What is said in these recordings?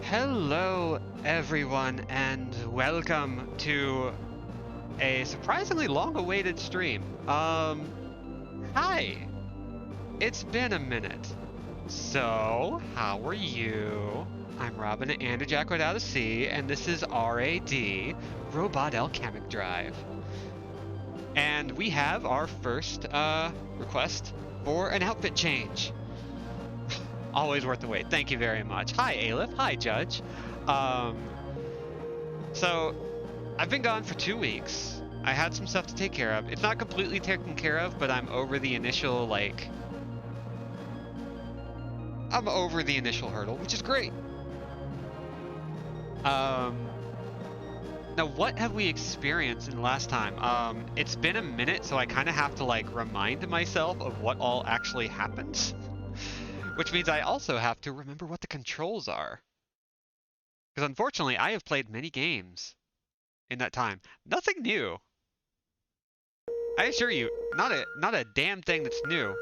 Hello, everyone, and welcome to a surprisingly long-awaited stream. Hi. It's been a minute. So, how are you? I'm Robin and Jack without a C, and this is RAD, Robot Alchemic Drive. And we have our first request for an outfit change. Always worth the wait. Thank you very much. Hi, Aleph. Hi, Judge. So I've been gone for 2 weeks. I had some stuff to take care of. It's not completely taken care of, but I'm over the initial, I'm over the initial hurdle, which is great. Now what have we experienced in the last time? It's been a minute, so I kind of have to, remind myself of what all actually happened. Which means I also have to remember what the controls are. Because unfortunately, I have played many games in that time. Nothing new. I assure you, not a damn thing that's new.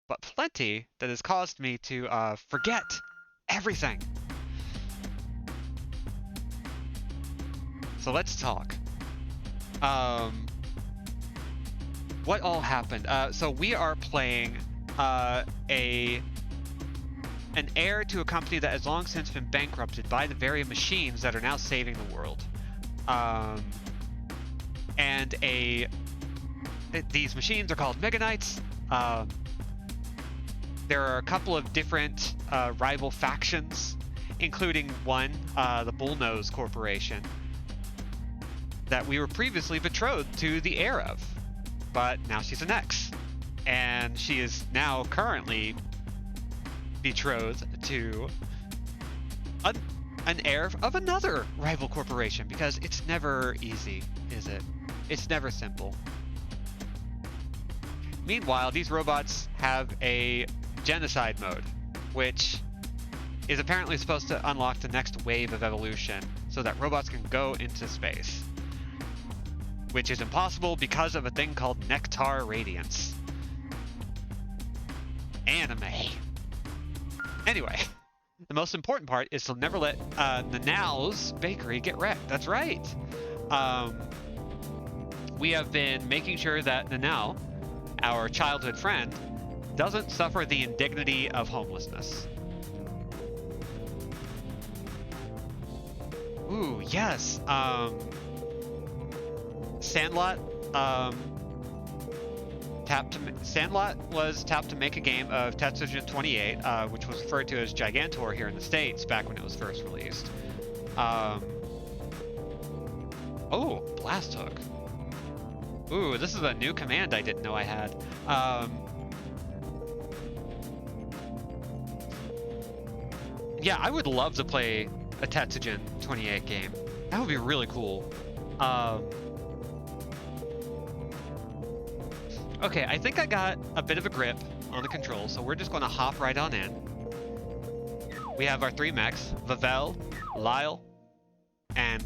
But plenty that has caused me to forget everything. So let's talk. What all happened? So we are playing an heir to a company that has long since been bankrupted by the very machines that are now saving the world. And these machines are called Mega Knights. There are a couple of different rival factions, including one, the Bullnose Corporation, that we were previously betrothed to the heir of. But now she's an ex. And she is now currently betrothed to an heir of another rival corporation, because it's never easy, is it? It's never simple. Meanwhile, these robots have a genocide mode, which is apparently supposed to unlock the next wave of evolution so that robots can go into space, which is impossible because of a thing called Nectar Radiance. Anime. Anyway, the most important part is to never let Nanau's bakery get wrecked. That's right. We have been making sure that Nanau, our childhood friend, doesn't suffer the indignity of homelessness. Ooh, yes. Sandlot, Sandlot was tapped to make a game of Tetsujin 28, which was referred to as Gigantor here in the States back when it was first released. Oh, Blast Hook. Ooh, this is a new command I didn't know I had. Yeah, I would love to play a Tetsujin 28 game. That would be really cool. Okay, I think I got a bit of a grip on the controls, so we're just going to hop right on in. We have our three mechs, Vavel, Lyle, and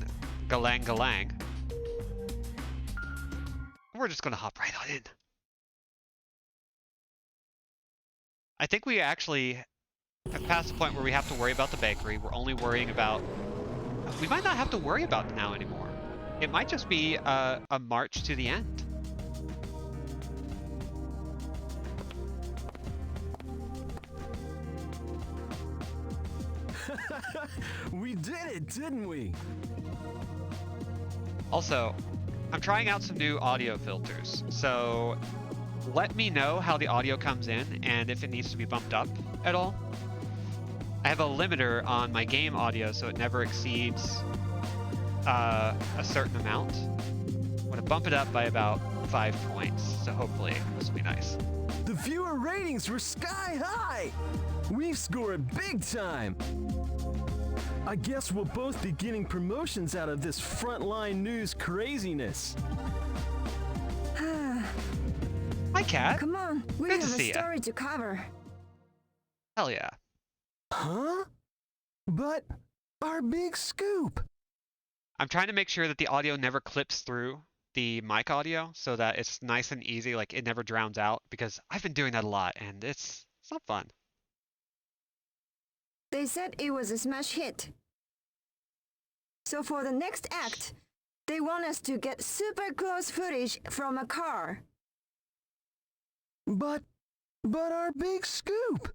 Galang Galang. We're just going to hop right on in. I think we actually have passed the point where we have to worry about the bakery. We're only worrying about... We might not have to worry about it now anymore. It might just be a march to the end. We did it, didn't we? Also, I'm trying out some new audio filters, so let me know how the audio comes in and if it needs to be bumped up at all. I have a limiter on my game audio so it never exceeds a certain amount. I'm going to bump it up by about 5 points, so hopefully this will be nice. The viewer ratings were sky high! We've scored big time! I guess we'll both be getting promotions out of this frontline news craziness. Hi, Cat. Come on, we Good have to a see ya. story to cover. Hell yeah. Huh? But our big scoop! I'm trying to make sure that the audio never clips through the mic audio so that it's nice and easy, like it never drowns out, because I've been doing that a lot and it's not fun. They said it was a smash hit. So for the next act, they want us to get super close footage from a car. But our big scoop!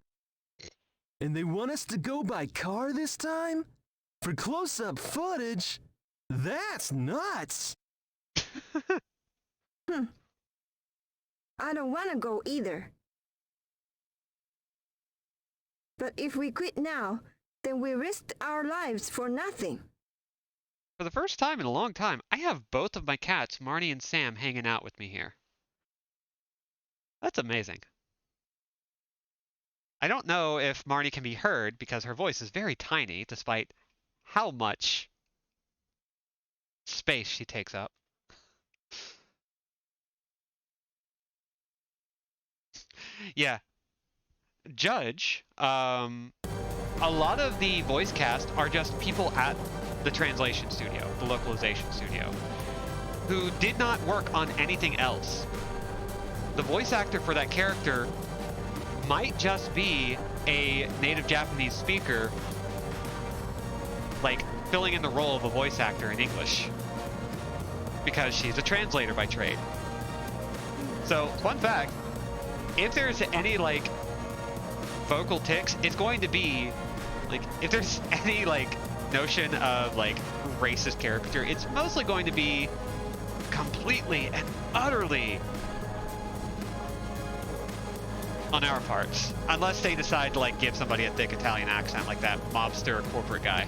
And they want us to go by car this time? For close-up footage? That's nuts! I don't want to go either. But if we quit now, then we risked our lives for nothing. For the first time in a long time, I have both of my cats, Marnie and Sam, hanging out with me here. That's amazing. I don't know if Marnie can be heard because her voice is very tiny, despite how much space she takes up. Yeah. Judge, a lot of the voice cast are just people at the translation studio, the localization studio, who did not work on anything else. The voice actor for that character might just be a native Japanese speaker, like filling in the role of a voice actor in English, because she's a translator by trade. So, fun fact, if there's any, like, vocal tics, it's going to be, like, if there's any, like, notion of, like, racist caricature, it's mostly going to be completely and utterly on our parts. Unless they decide to, like, give somebody a thick Italian accent, like that mobster corporate guy.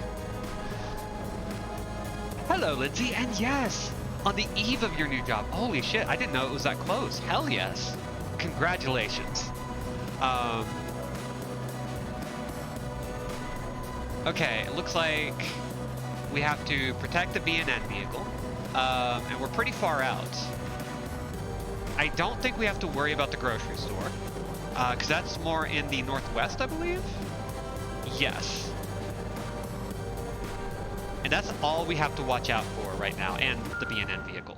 Hello, Lindsay, and yes! On the eve of your new job. Holy shit, I didn't know it was that close. Hell yes. Congratulations. Okay, it looks like we have to protect the B&N vehicle, and we're pretty far out. I don't think we have to worry about the grocery store, because that's more in the northwest, I believe? Yes. And that's all we have to watch out for right now, and the B&N vehicle.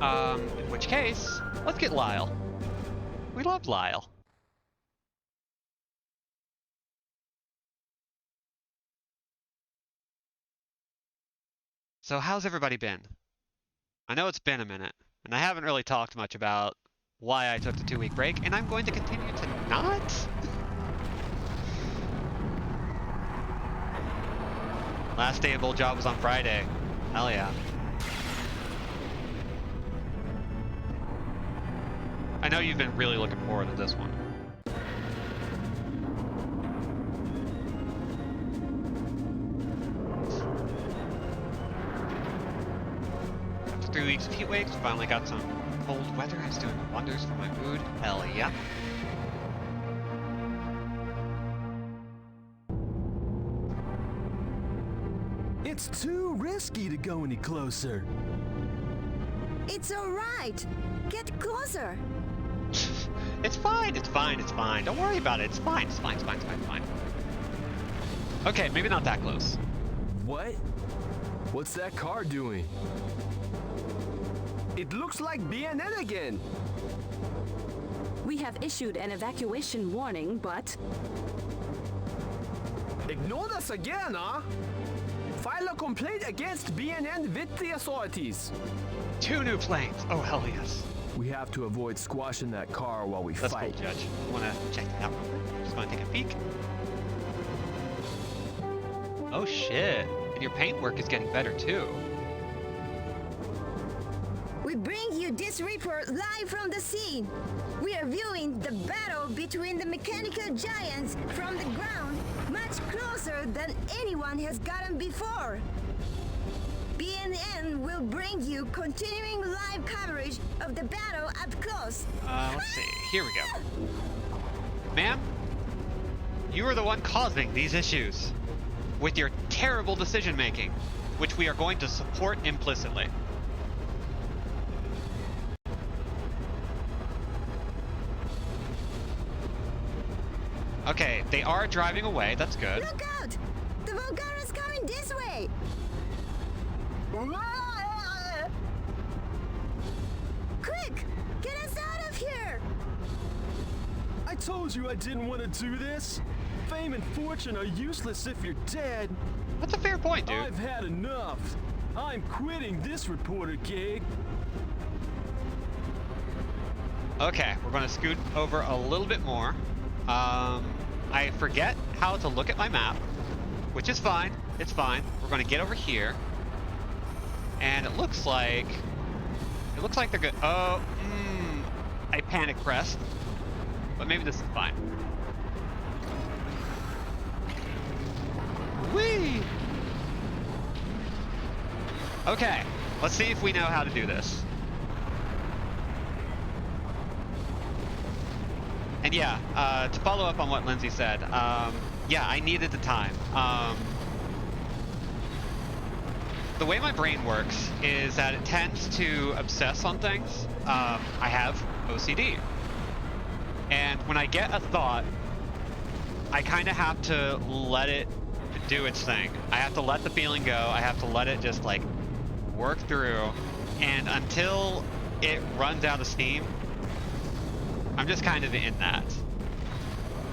In which case, let's get Lyle. We love Lyle. So how's everybody been? I know it's been a minute, and I haven't really talked much about why I took the 2-week break, and I'm going to continue to not. Last day of old job was on Friday. Hell yeah. I know you've been really looking forward to this one. After 3 weeks of heat waves, we finally got some cold weather. It's doing wonders for my mood. Hell yeah. It's too risky to go any closer. It's alright. Get closer. It's fine, it's fine, it's fine. Don't worry about it. It's fine, it's fine, it's fine, it's fine, it's fine. Okay, maybe not that close. What? What's that car doing? It looks like B&N again. We have issued an evacuation warning, but... Ignored us again, huh? File a complaint against B&N with the authorities. 2 new planes. Oh, hell yes. We have to avoid squashing that car while we That's fight. cool, Judge. I want to check that out real quick. Just going to take a peek. Oh, shit. And your paint work is getting better, too. We bring you this report live from the scene. We are viewing the battle between the mechanical giants from the ground, much closer than anyone has gotten before. BNN will bring you continuing live coverage of the battle up close. Let's see. Here we go. Ma'am, you are the one causing these issues with your terrible decision making, which we are going to support implicitly. Okay, they are driving away. That's good. Look out! The Volgara is coming this way! Quick! Get us out of here! I told you I didn't want to do this. Fame and fortune are useless if you're dead. That's a fair point, dude. I've had enough. I'm quitting this reporter gig. Okay, we're gonna scoot over a little bit more. I forget how to look at my map, which is fine. It's fine. We're gonna get over here, and it looks like they're good. Oh, I panic pressed, but maybe this is fine. Whee! Okay, let's see if we know how to do this. And yeah, to follow up on what Lindsay said, yeah, I needed the time. The way my brain works is that it tends to obsess on things. I have OCD. And when I get a thought, I kind of have to let it do its thing. I have to let the feeling go. I have to let it just like work through. And until it runs out of steam, I'm just kind of in that.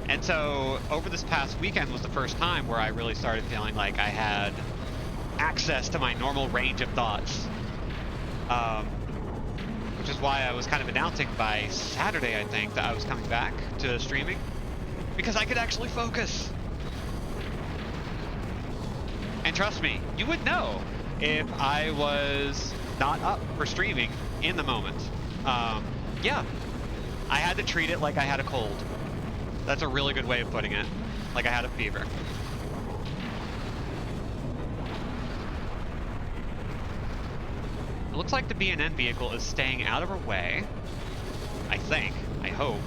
And so over this past weekend was the first time where I really started feeling like I had access to my normal range of thoughts. Which is why I was kind of announcing by Saturday, I think, that I was coming back to streaming. Because I could actually focus. And trust me, you would know if I was not up for streaming in the moment. Yeah. I had to treat it like I had a cold. That's a really good way of putting it. Like I had a fever. It looks like the B&N vehicle is staying out of our way. I think. I hope.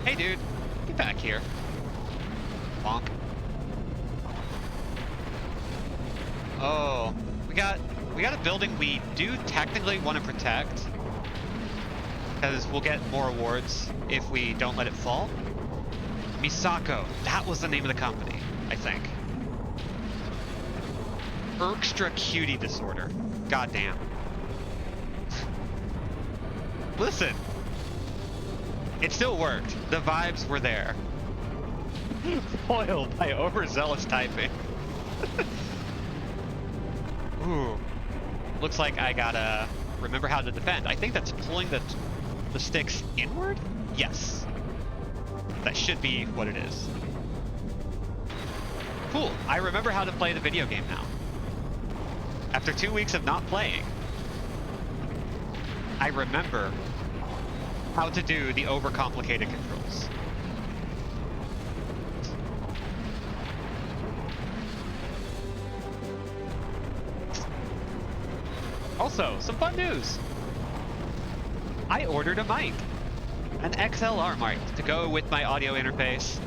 Hey dude, get back here. Bonk. Oh, we got a building we do technically want to protect, because we'll get more awards if we don't let it fall. Misako, that was the name of the company, I think. Extra cutie disorder. Goddamn. Listen, it still worked. The vibes were there. Foiled by overzealous typing. Ooh. Looks like I gotta remember how to defend. I think that's pulling the sticks inward? Yes. That should be what it is. Cool. I remember how to play the video game now. After 2 weeks of not playing, I remember how to do the overcomplicated controls. Also, some fun news! I ordered a mic, an XLR mic, to go with my audio interface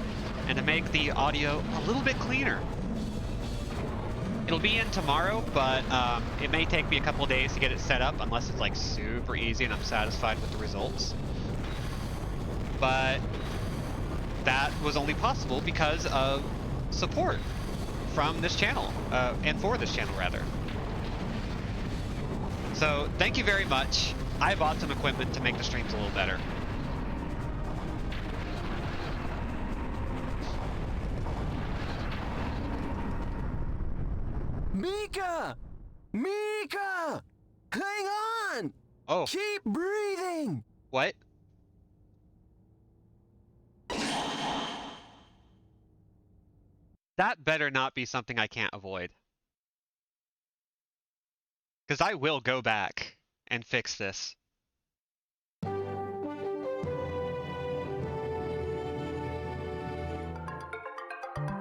and to make the audio a little bit cleaner. It'll be in tomorrow, but it may take me a couple days to get it set up unless it's like super easy and I'm satisfied with the results. But that was only possible because of support from this channel, and for this channel rather. So thank you very much. I bought some equipment to make the streams a little better. Mika! Mika! Hang on! Oh. Keep breathing! What? That better not be something I can't avoid. Because I will go back and fix this.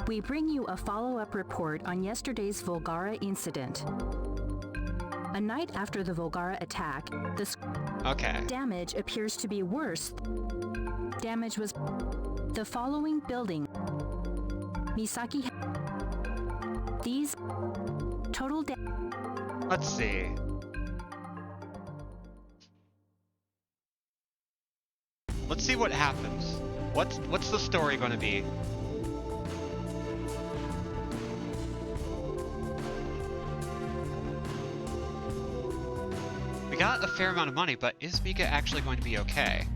We bring you a follow-up report on yesterday's Volgara incident. A night after the Volgara attack, the damage appears to be worse. Damage was the following building. Misaki. These total damage. Let's see. Let's see what happens. What's the story going to be? We got a fair amount of money, but is Mika actually going to be okay?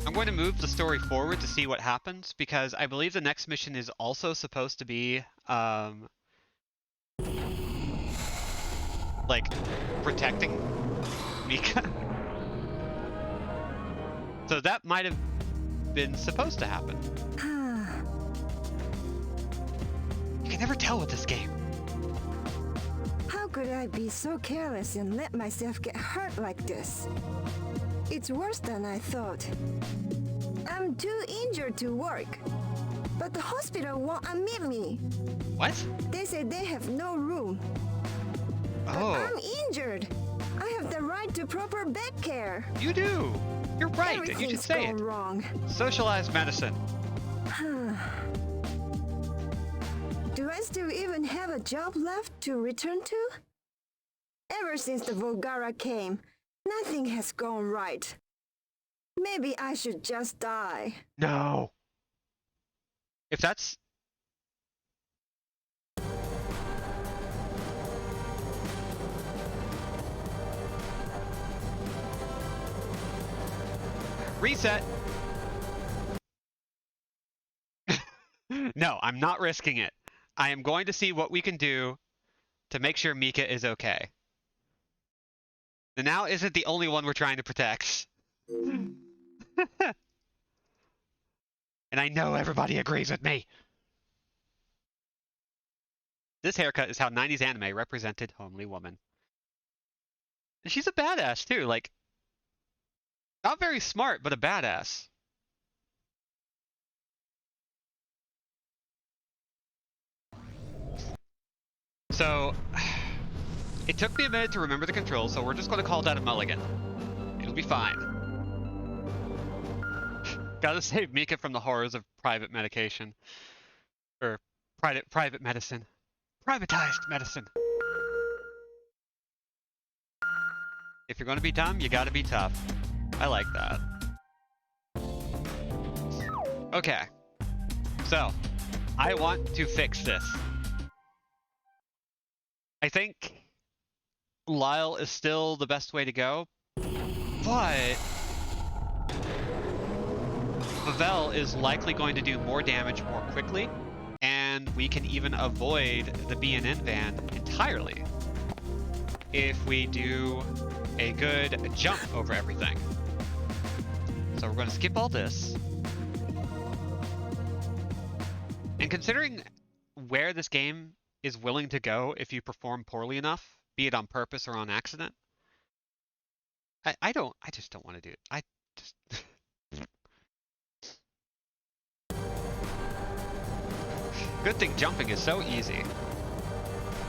I'm going to move the story forward to see what happens, because I believe the next mission is also supposed to be, like, protecting Mika. So that might have been supposed to happen. You can never tell with this game. How could I be so careless and let myself get hurt like this? It's worse than I thought. I'm too injured to work, but the hospital won't admit me. What? They say they have no room. Oh. But I'm injured. I have the right to proper bed care. You do. You're right, and you should say it. Wrong. Socialized medicine. Do I still even have a job left to return to? Ever since the Volgara came, nothing has gone right. Maybe I should just die. No. If that's... Reset. No, I'm not risking it. I am going to see what we can do to make sure Mika is okay. The now isn't the only one we're trying to protect. And I know everybody agrees with me. This haircut is how 90s anime represented homely woman. And she's a badass too, like, not very smart, but a badass. So, it took me a minute to remember the controls, so we're just going to call that a mulligan. It'll be fine. Gotta save Mika from the horrors of private medication. Or private medicine. Privatized medicine. If you're gonna be dumb, you gotta be tough. I like that. Okay. So, I want to fix this. I think Lyle is still the best way to go, but Pavel is likely going to do more damage more quickly, and we can even avoid the BNN van entirely if we do a good jump over everything. So we're going to skip all this. And considering where this game is willing to go if you perform poorly enough, be it on purpose or on accident, I just don't want to do it. I just... Good thing jumping is so easy.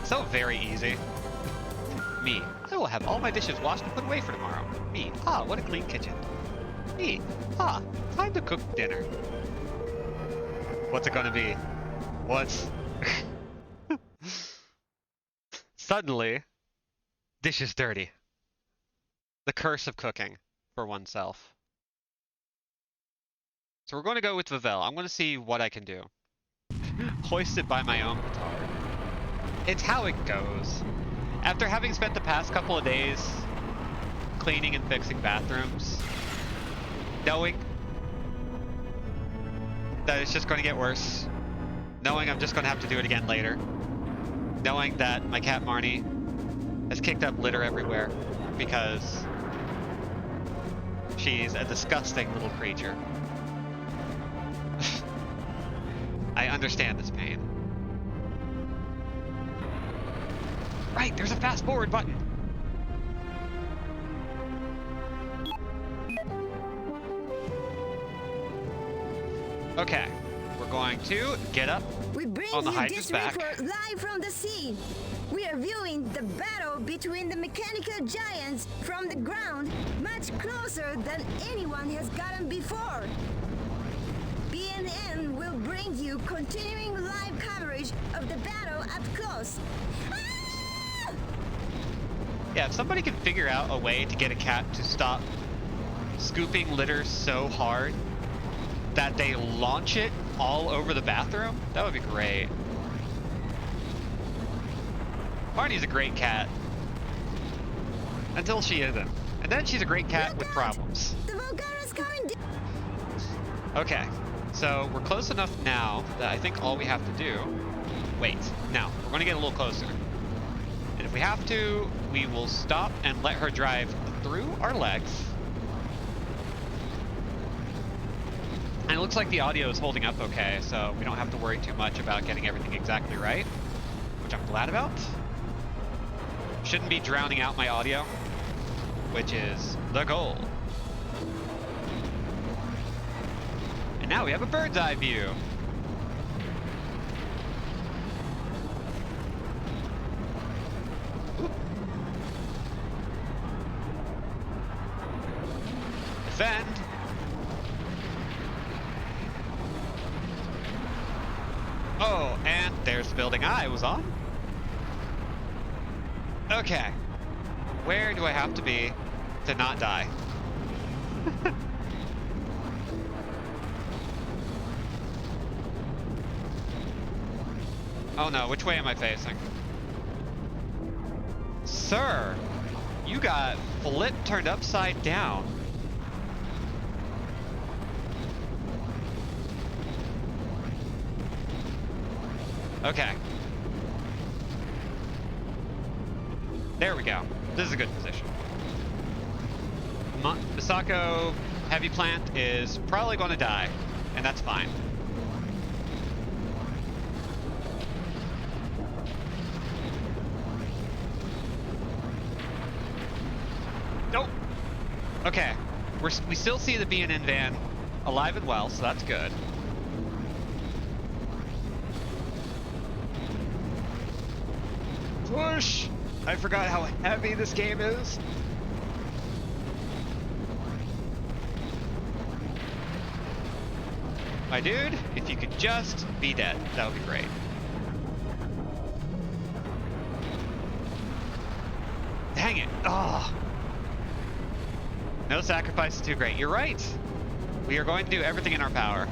So very easy. Me, I will have all my dishes washed and put away for tomorrow. Me, ah, what a clean kitchen. Me, ah, time to cook dinner. What's it gonna be? What's... Suddenly, dishes dirty. The curse of cooking for oneself. So we're going to go with Vavel. I'm going to see what I can do. Hoisted by my own petard. It's how it goes. After having spent the past couple of days cleaning and fixing bathrooms, knowing that it's just going to get worse, knowing I'm just going to have to do it again later, knowing that my cat Marnie has kicked up litter everywhere because she's a disgusting little creature. I understand this pain. Right, there's a fast forward button. Okay, we're going to get up We bring on the you Hydra's this back. report live from the scene. We are viewing the battle between the mechanical giants from the ground, much closer than anyone has gotten before. BNN will bring you continuing live coverage of the battle up close. Ah! Yeah, if somebody can figure out a way to get a cat to stop scooping litter so hard that they launch it all over the bathroom, that would be great. Marnie's a great cat. Until she isn't. And then she's a great cat with problems. The Volgara's coming down. Okay, so we're close enough now that I think all we have to do... Wait, no, we're gonna get a little closer. And if we have to, we will stop and let her drive through our legs. And it looks like the audio is holding up okay, so we don't have to worry too much about getting everything exactly right, which I'm glad about. Shouldn't be drowning out my audio, which is the goal. And now we have a bird's eye view. Oop. Defend. Oh, and there's the building I was on. Okay. Where do I have to be to not die? Oh no, which way am I facing? Sir, you got flip turned upside down. Okay. There we go. This is a good position. Misako Heavy Plant is probably going to die, and that's fine. Nope. Okay. We still see the B&N van alive and well, so that's good. Push! I forgot how heavy this game is. My dude, if you could just be dead, that would be great. Dang it. Oh. No sacrifice is too great. You're right. We are going to do everything in our power.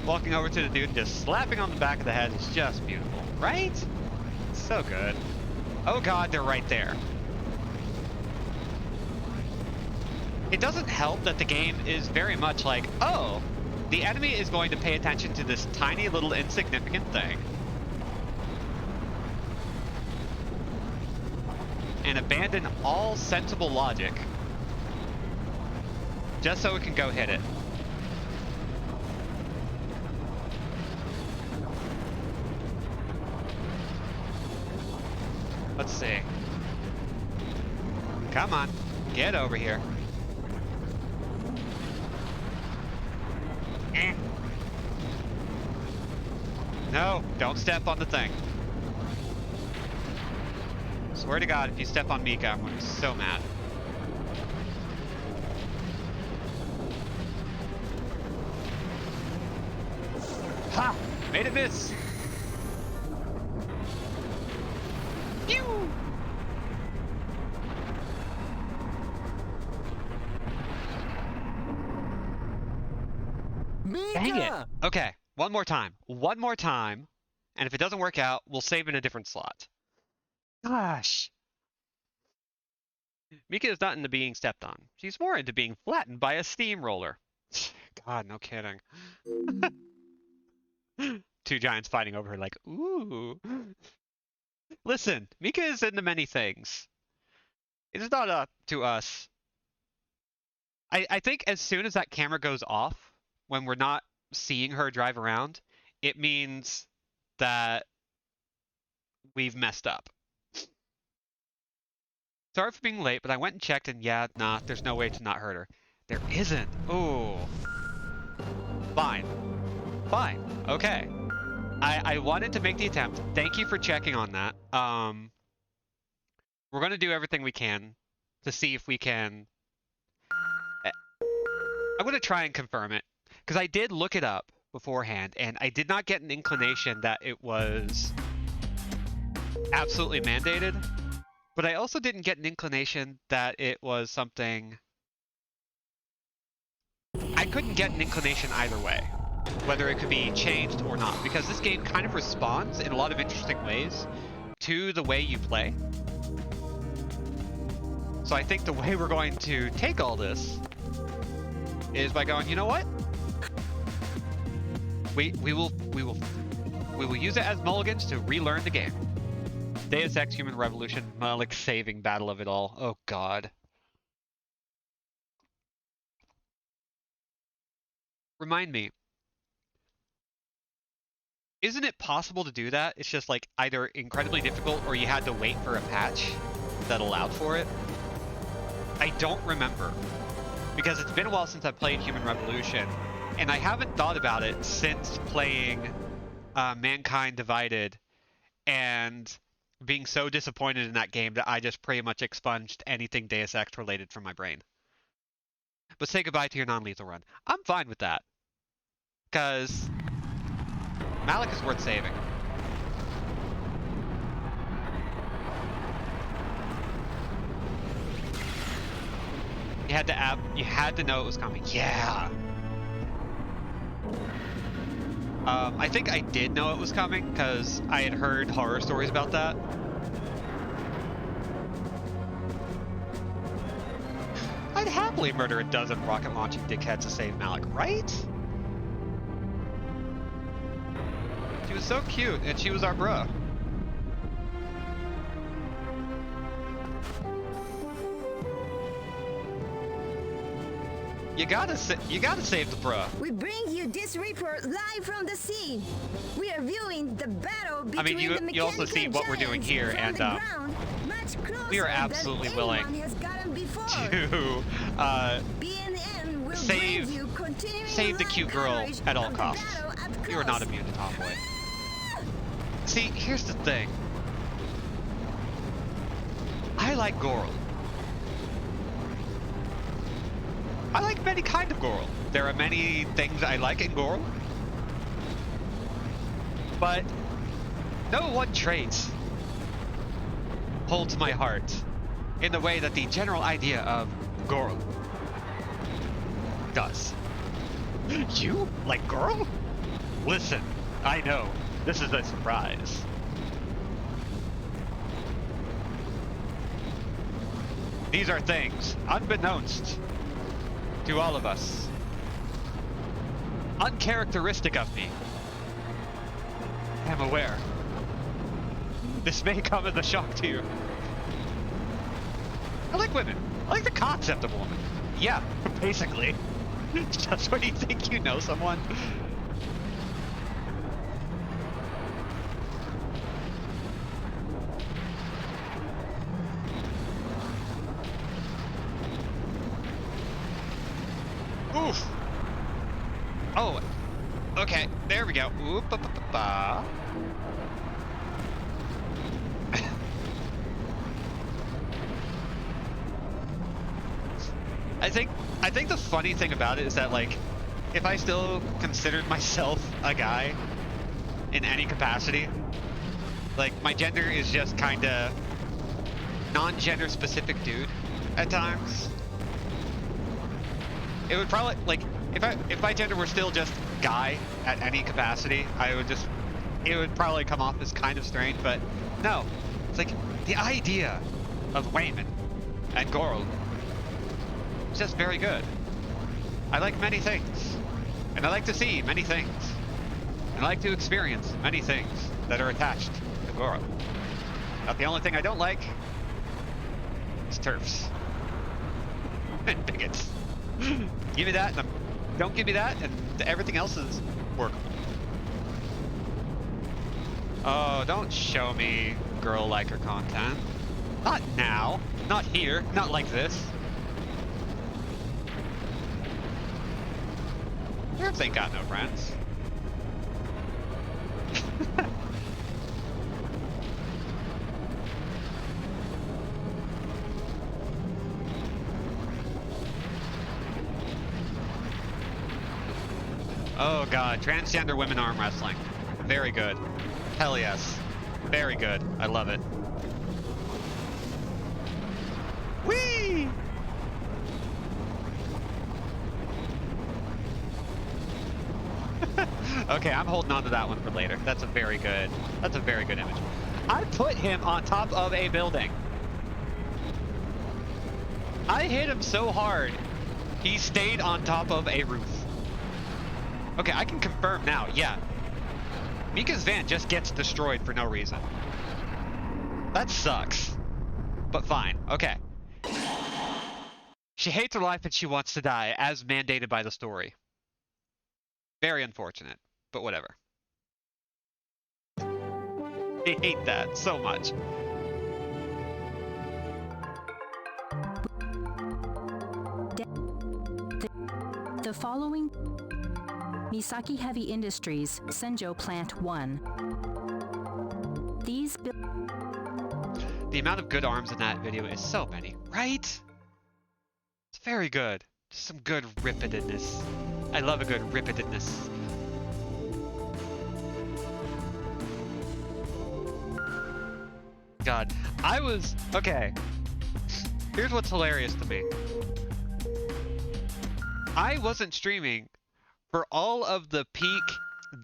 Walking over to the dude and just slapping on the back of the head is just beautiful, right? So good. Oh god, they're right there. It doesn't help that the game is very much like, oh, the enemy is going to pay attention to this tiny little insignificant thing and abandon all sensible logic just so it can go hit it. Let's see. Come on, get over here. No, don't step on the thing. Swear to God, if you step on Mika, I'm gonna be so mad. Ha! Made it miss! Pew! Mika! Dang it! Okay, one more time. One more time. And if it doesn't work out, we'll save in a different slot. Gosh. Mika is not into being stepped on. She's more into being flattened by a steamroller. God, no kidding. Two giants fighting over her like, ooh. Listen, Mika is into many things. It is not up to us. I think as soon as that camera goes off, when we're not seeing her drive around, it means that we've messed up. Sorry for being late, but I went and checked and yeah, nah, there's no way to not hurt her. There isn't. Ooh. Fine. Fine. Okay. I wanted to make the attempt. Thank you for checking on that. We're going to do everything we can to see if we can... I'm going to try and confirm it, because I did look it up beforehand, and I did not get an inclination that it was absolutely mandated, but I also didn't get an inclination that it was something couldn't get an inclination either way, whether it could be changed or not, because this game kind of responds in a lot of interesting ways to the way you play. So I think the way we're going to take all this is by going, you know what? We will use it as mulligans to relearn the game. Deus Ex Human Revolution, Malik saving battle of it all. Oh god. Remind me. Isn't it possible to do that? It's just like either incredibly difficult or you had to wait for a patch that allowed for it. I don't remember, because it's been a while since I played Human Revolution, and I haven't thought about it since playing Mankind Divided and being so disappointed in that game that I just pretty much expunged anything Deus Ex related from my brain. But say goodbye to your non-lethal run. I'm fine with that, because Malik is worth saving. You had to know it was coming. Yeah. I think I did know it was coming because I had heard horror stories about that. I'd happily murder a dozen rocket launching dickheads to save Malik, right? She was so cute, and she was our bruh. You gotta save the bruh. We bring you this report live from the scene. We are viewing the battle between you also see what we're doing here, and we are absolutely willing to save the cute girl at all costs. You are not immune to Tomboy. See, here's the thing. I like Goral. I like many kind of Goral. There are many things I like in Goral, but no one trait holds my heart in the way that the general idea of Goral does. You like Goral? Listen, I know, this is a surprise. These are things unbeknownst to all of us, uncharacteristic of me. I am aware. This may come as a shock to you. I like women. I like the concept of a woman. Yeah, basically. Just when you think you know someone. Oof. Oh, okay, there we go. Oop, ba, ba, ba, ba. I think the funny thing about it is that, like, if I still considered myself a guy in any capacity, like, my gender is just kind of non-gender specific dude at times. It would probably, like, if my gender were still just guy at any capacity, it would probably come off as kind of strange, but no. It's like, the idea of Wayman and Goral is just very good. I like many things, and I like to see many things, and I like to experience many things that are attached to Goral. Not the only thing I don't like is TERFs and bigots. Give me that, and don't give me that, and everything else is workable. Oh, don't show me girl liker content. Not now. Not here. Not like this. Nerds ain't got no friends. Oh god, transgender women arm wrestling. Very good. Hell yes. Very good. I love it. Whee! Okay, I'm holding on to that one for later. That's a very good image. I put him on top of a building. I hit him so hard, he stayed on top of a roof. Okay, I can confirm now, yeah. Mika's van just gets destroyed for no reason. That sucks. But fine, okay. She hates her life and she wants to die, as mandated by the story. Very unfortunate, but whatever. I hate that so much. The following Misaki Heavy Industries, Senjo Plant 1. The amount of good arms in that video is so many, right? It's very good. Just some good ripidedness. I love a good ripidedness. God, okay. Here's what's hilarious to me. I wasn't streaming for all of the peak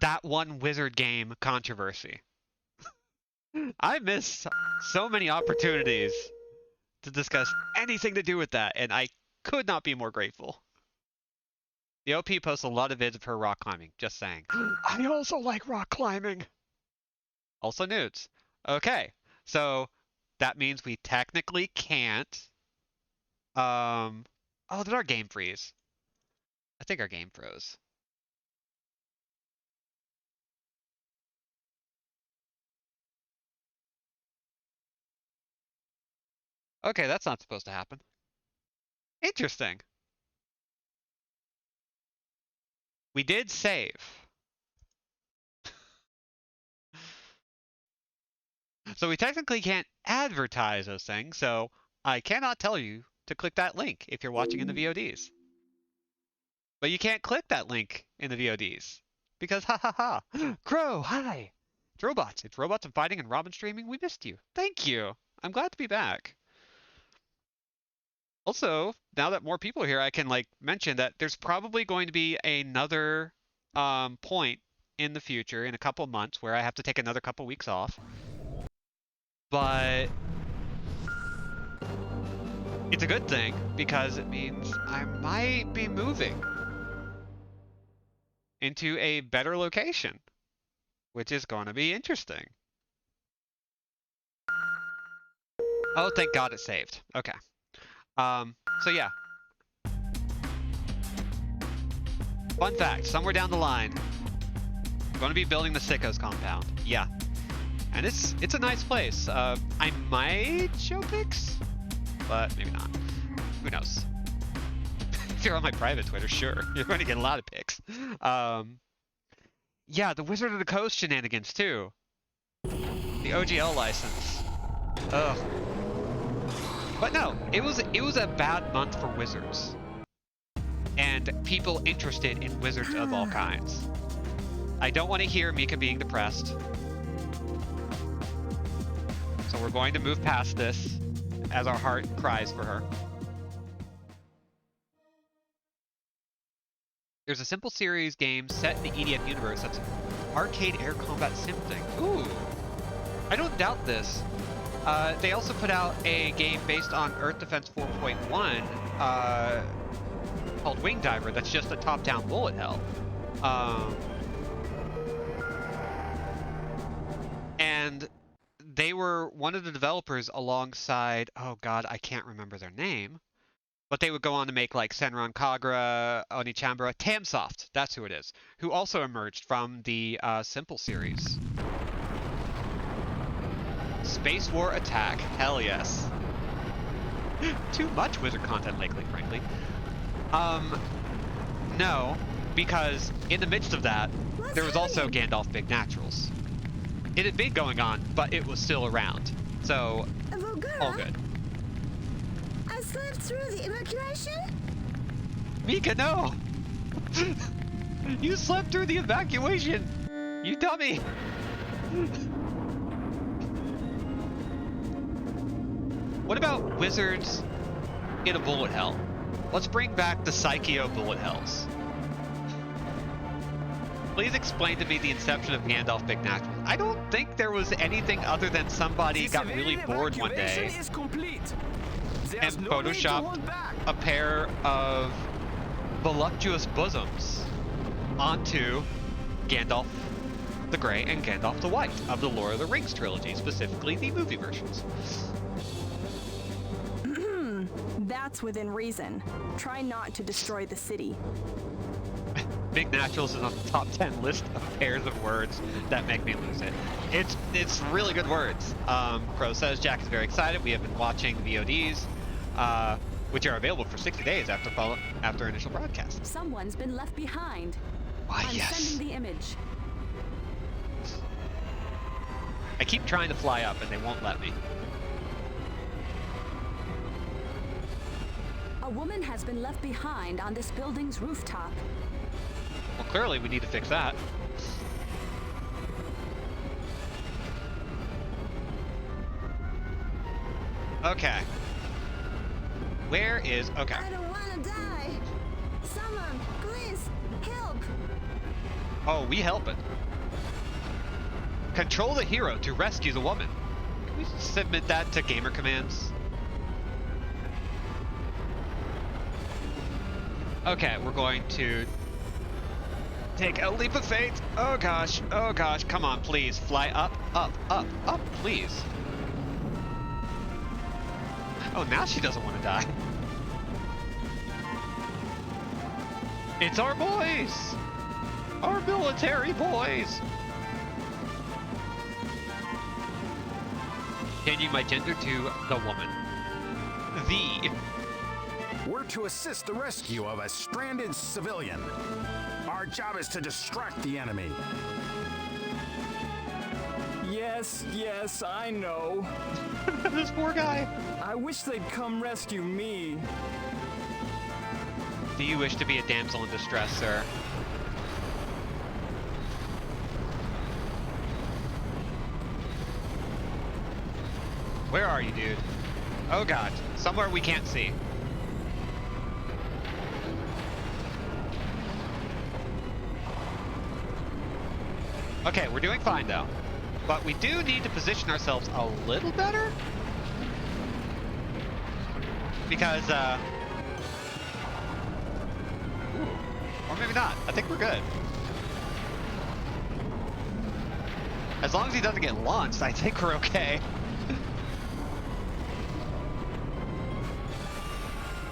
that one wizard game controversy. I missed so many opportunities to discuss anything to do with that, and I could not be more grateful. The OP posts a lot of vids of her rock climbing, just saying. I also like rock climbing. Also nudes. Okay, so that means we technically can't... Oh, did our game freeze? I think our game froze. Okay, that's not supposed to happen. Interesting. We did save. So we technically can't advertise those things, so I cannot tell you to click that link if you're watching in the VODs. But you can't click that link in the VODs. Because ha ha ha. Crow, hi! It's robots. It's robots and fighting and Robin streaming. We missed you. Thank you. I'm glad to be back. Also, now that more people are here, I can mention that there's probably going to be another point in the future, in a couple months, where I have to take another couple weeks off. But it's a good thing because it means I might be moving into a better location, which is going to be interesting. Oh, thank God it saved. Okay. So yeah. Fun fact, somewhere down the line, I'm going to be building the Sickos compound. Yeah. And it's a nice place. I might show pics, but maybe not. Who knows? If you're on my private Twitter, sure. You're going to get a lot of pics. Yeah, the Wizard of the Coast shenanigans too. The OGL license. Ugh. But no, it was a bad month for wizards. And people interested in wizards of all kinds. I don't want to hear Mika being depressed. So we're going to move past this as our heart cries for her. There's a simple series game set in the EDF universe that's an arcade air combat sim thing. Ooh, I don't doubt this. They also put out a game based on Earth Defense 4.1 called Wing Diver that's just a top-down bullet hell. And they were one of the developers alongside, oh god, I can't remember their name, but they would go on to make Senran Kagura, Onichambra, Tamsoft, that's who it is, who also emerged from the Simple series. Space War Attack, hell yes. Too much wizard content lately, frankly. No, because in the midst of that, there was also Gandalf Big Naturals. It had been going on, but it was still around. So, all good. I slept through the evacuation? Mika, no! You slept through the evacuation! You dummy! What about wizards in a bullet hell? Let's bring back the Psycheo bullet hells. please explain to me the inception of Gandalf Big Natural. I don't think there was anything other than somebody got really bored one day and photoshopped a pair of voluptuous bosoms onto Gandalf the Grey and Gandalf the White of the Lord of the Rings trilogy, specifically the movie versions. That's within reason. Try not to destroy the city. Big Naturals is on the top 10 list of pairs of words that make me lose it. It's really good words. Crow says Jack is very excited. We have been watching the VODs, which are available for 60 days after initial broadcast. Someone's been left behind. Why, I'm yes. sending the image. I keep trying to fly up and they won't let me. A woman has been left behind on this building's rooftop. Well, clearly we need to fix that. Okay. Where is... Okay. I don't want to die. Someone, please, help. Oh, we help it. Control the hero to rescue the woman. Can we submit that to gamer commands? Okay, we're going to take a leap of faith. Oh gosh, come on, please. Fly up, please. Oh, now she doesn't want to die. It's our boys! Our military boys! Changing my gender to the woman. We're to assist the rescue of a stranded civilian. Our job is to distract the enemy. Yes, I know. This poor guy. I wish they'd come rescue me. Do you wish to be a damsel in distress, sir? Where are you, dude? Oh god, somewhere we can't see. Okay, we're doing fine though. But we do need to position ourselves a little better. Because, ooh, or maybe not. I think we're good. As long as he doesn't get launched, I think we're okay.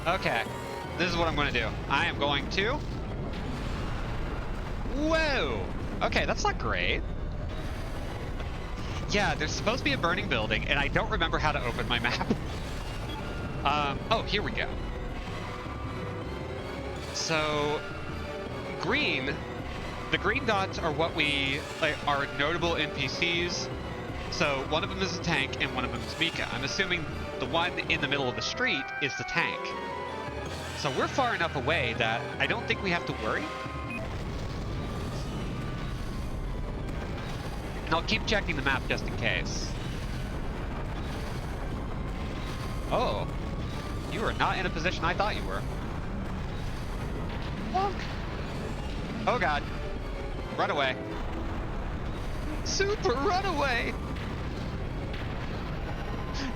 Okay, this is what I'm going to do. I am going to... Whoa! Okay, that's not great. Yeah, there's supposed to be a burning building, and I don't remember how to open my map. Oh, here we go. So, the green dots are what are notable NPCs. So one of them is a tank, and one of them is Mika. I'm assuming the one in the middle of the street is the tank. So we're far enough away that I don't think we have to worry. And I'll keep checking the map just in case. Oh, you are not in a position I thought you were. Bonk. Oh god. Run away. Super run away!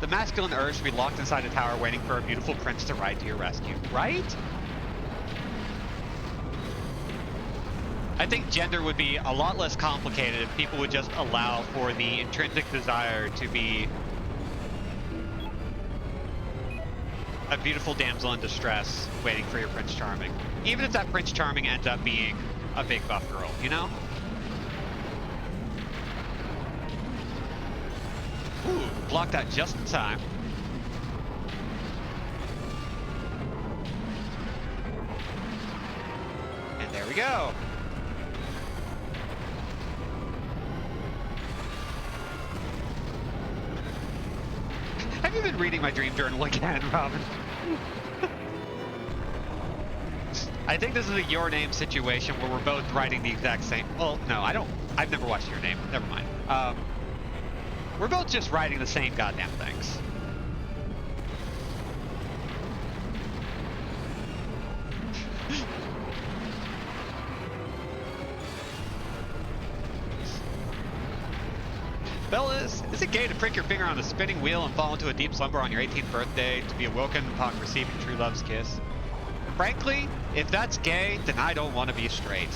The masculine urge to be locked inside a tower waiting for a beautiful prince to ride to your rescue, right? I think gender would be a lot less complicated if people would just allow for the intrinsic desire to be a beautiful damsel in distress waiting for your Prince Charming. Even if that Prince Charming ends up being a big buff girl, you know? Ooh, blocked that just in time. And there we go. Have you been reading my dream journal again, Robin? I think this is a Your Name situation where we're both writing the exact same... Well, no, I've never watched Your Name. Never mind. We're both just writing the same goddamn things. Fellas, is it gay to prick your finger on the spinning wheel and fall into a deep slumber on your 18th birthday to be awoken upon receiving true love's kiss? Frankly, if that's gay, then I don't want to be straight.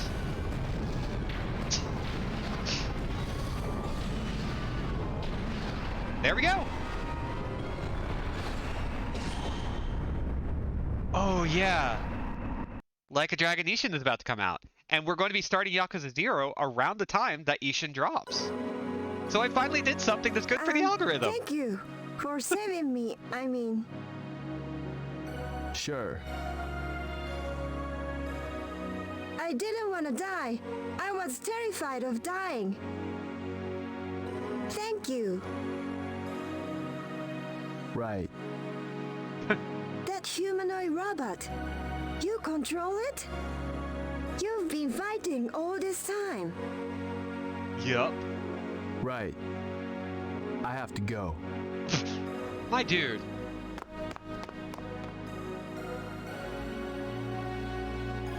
There we go. Oh yeah. Like a Dragon Ishin is about to come out. And we're going to be starting Yakuza 0 around the time that Ishin drops. So I finally did something that's good for the algorithm. Thank you for saving me. I mean... Sure. I didn't want to die. I was terrified of dying. Thank you. Right. That humanoid robot. You control it? You've been fighting all this time. Yup. Right. I have to go. My dude.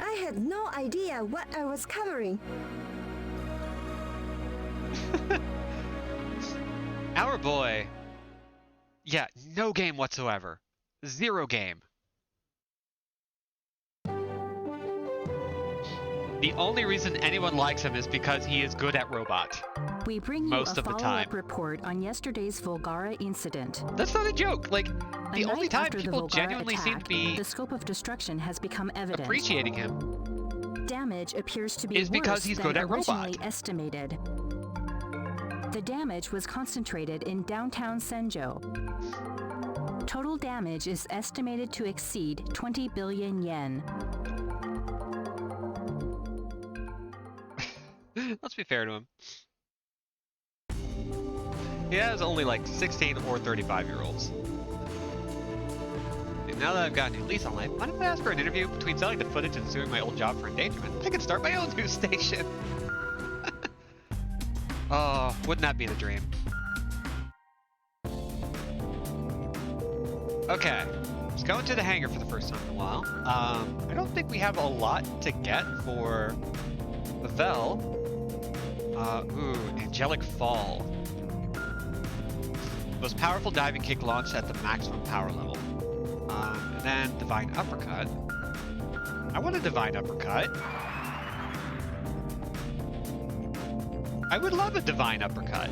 I had no idea what I was covering. Our boy. Yeah, no game whatsoever. Zero game. The only reason anyone likes him is because he is good at robot. We bring you Most a of the follow-up time. report on yesterday's Volgara incident. That's not a joke. Like, the A only night time after the people Volgara genuinely seem attack, to be the scope of destruction has become evident. appreciating him Damage appears to be is because worse he's than good at originally robot. estimated. The damage was concentrated in downtown Senjo. Total damage is estimated to exceed 20 billion yen. Let's be fair to him. He has only like 16 or 35-year-olds. And now that I've got a new lease on life, why don't I ask for an interview between selling the footage and suing my old job for endangerment? I can start my own news station. Oh, wouldn't that be the dream? Okay, let's go into the hangar for the first time in a while. I don't think we have a lot to get for Vel. Ooh, Angelic Fall. Most powerful diving kick launched at the maximum power level. And then Divine Uppercut. I want a Divine Uppercut. I would love a Divine Uppercut.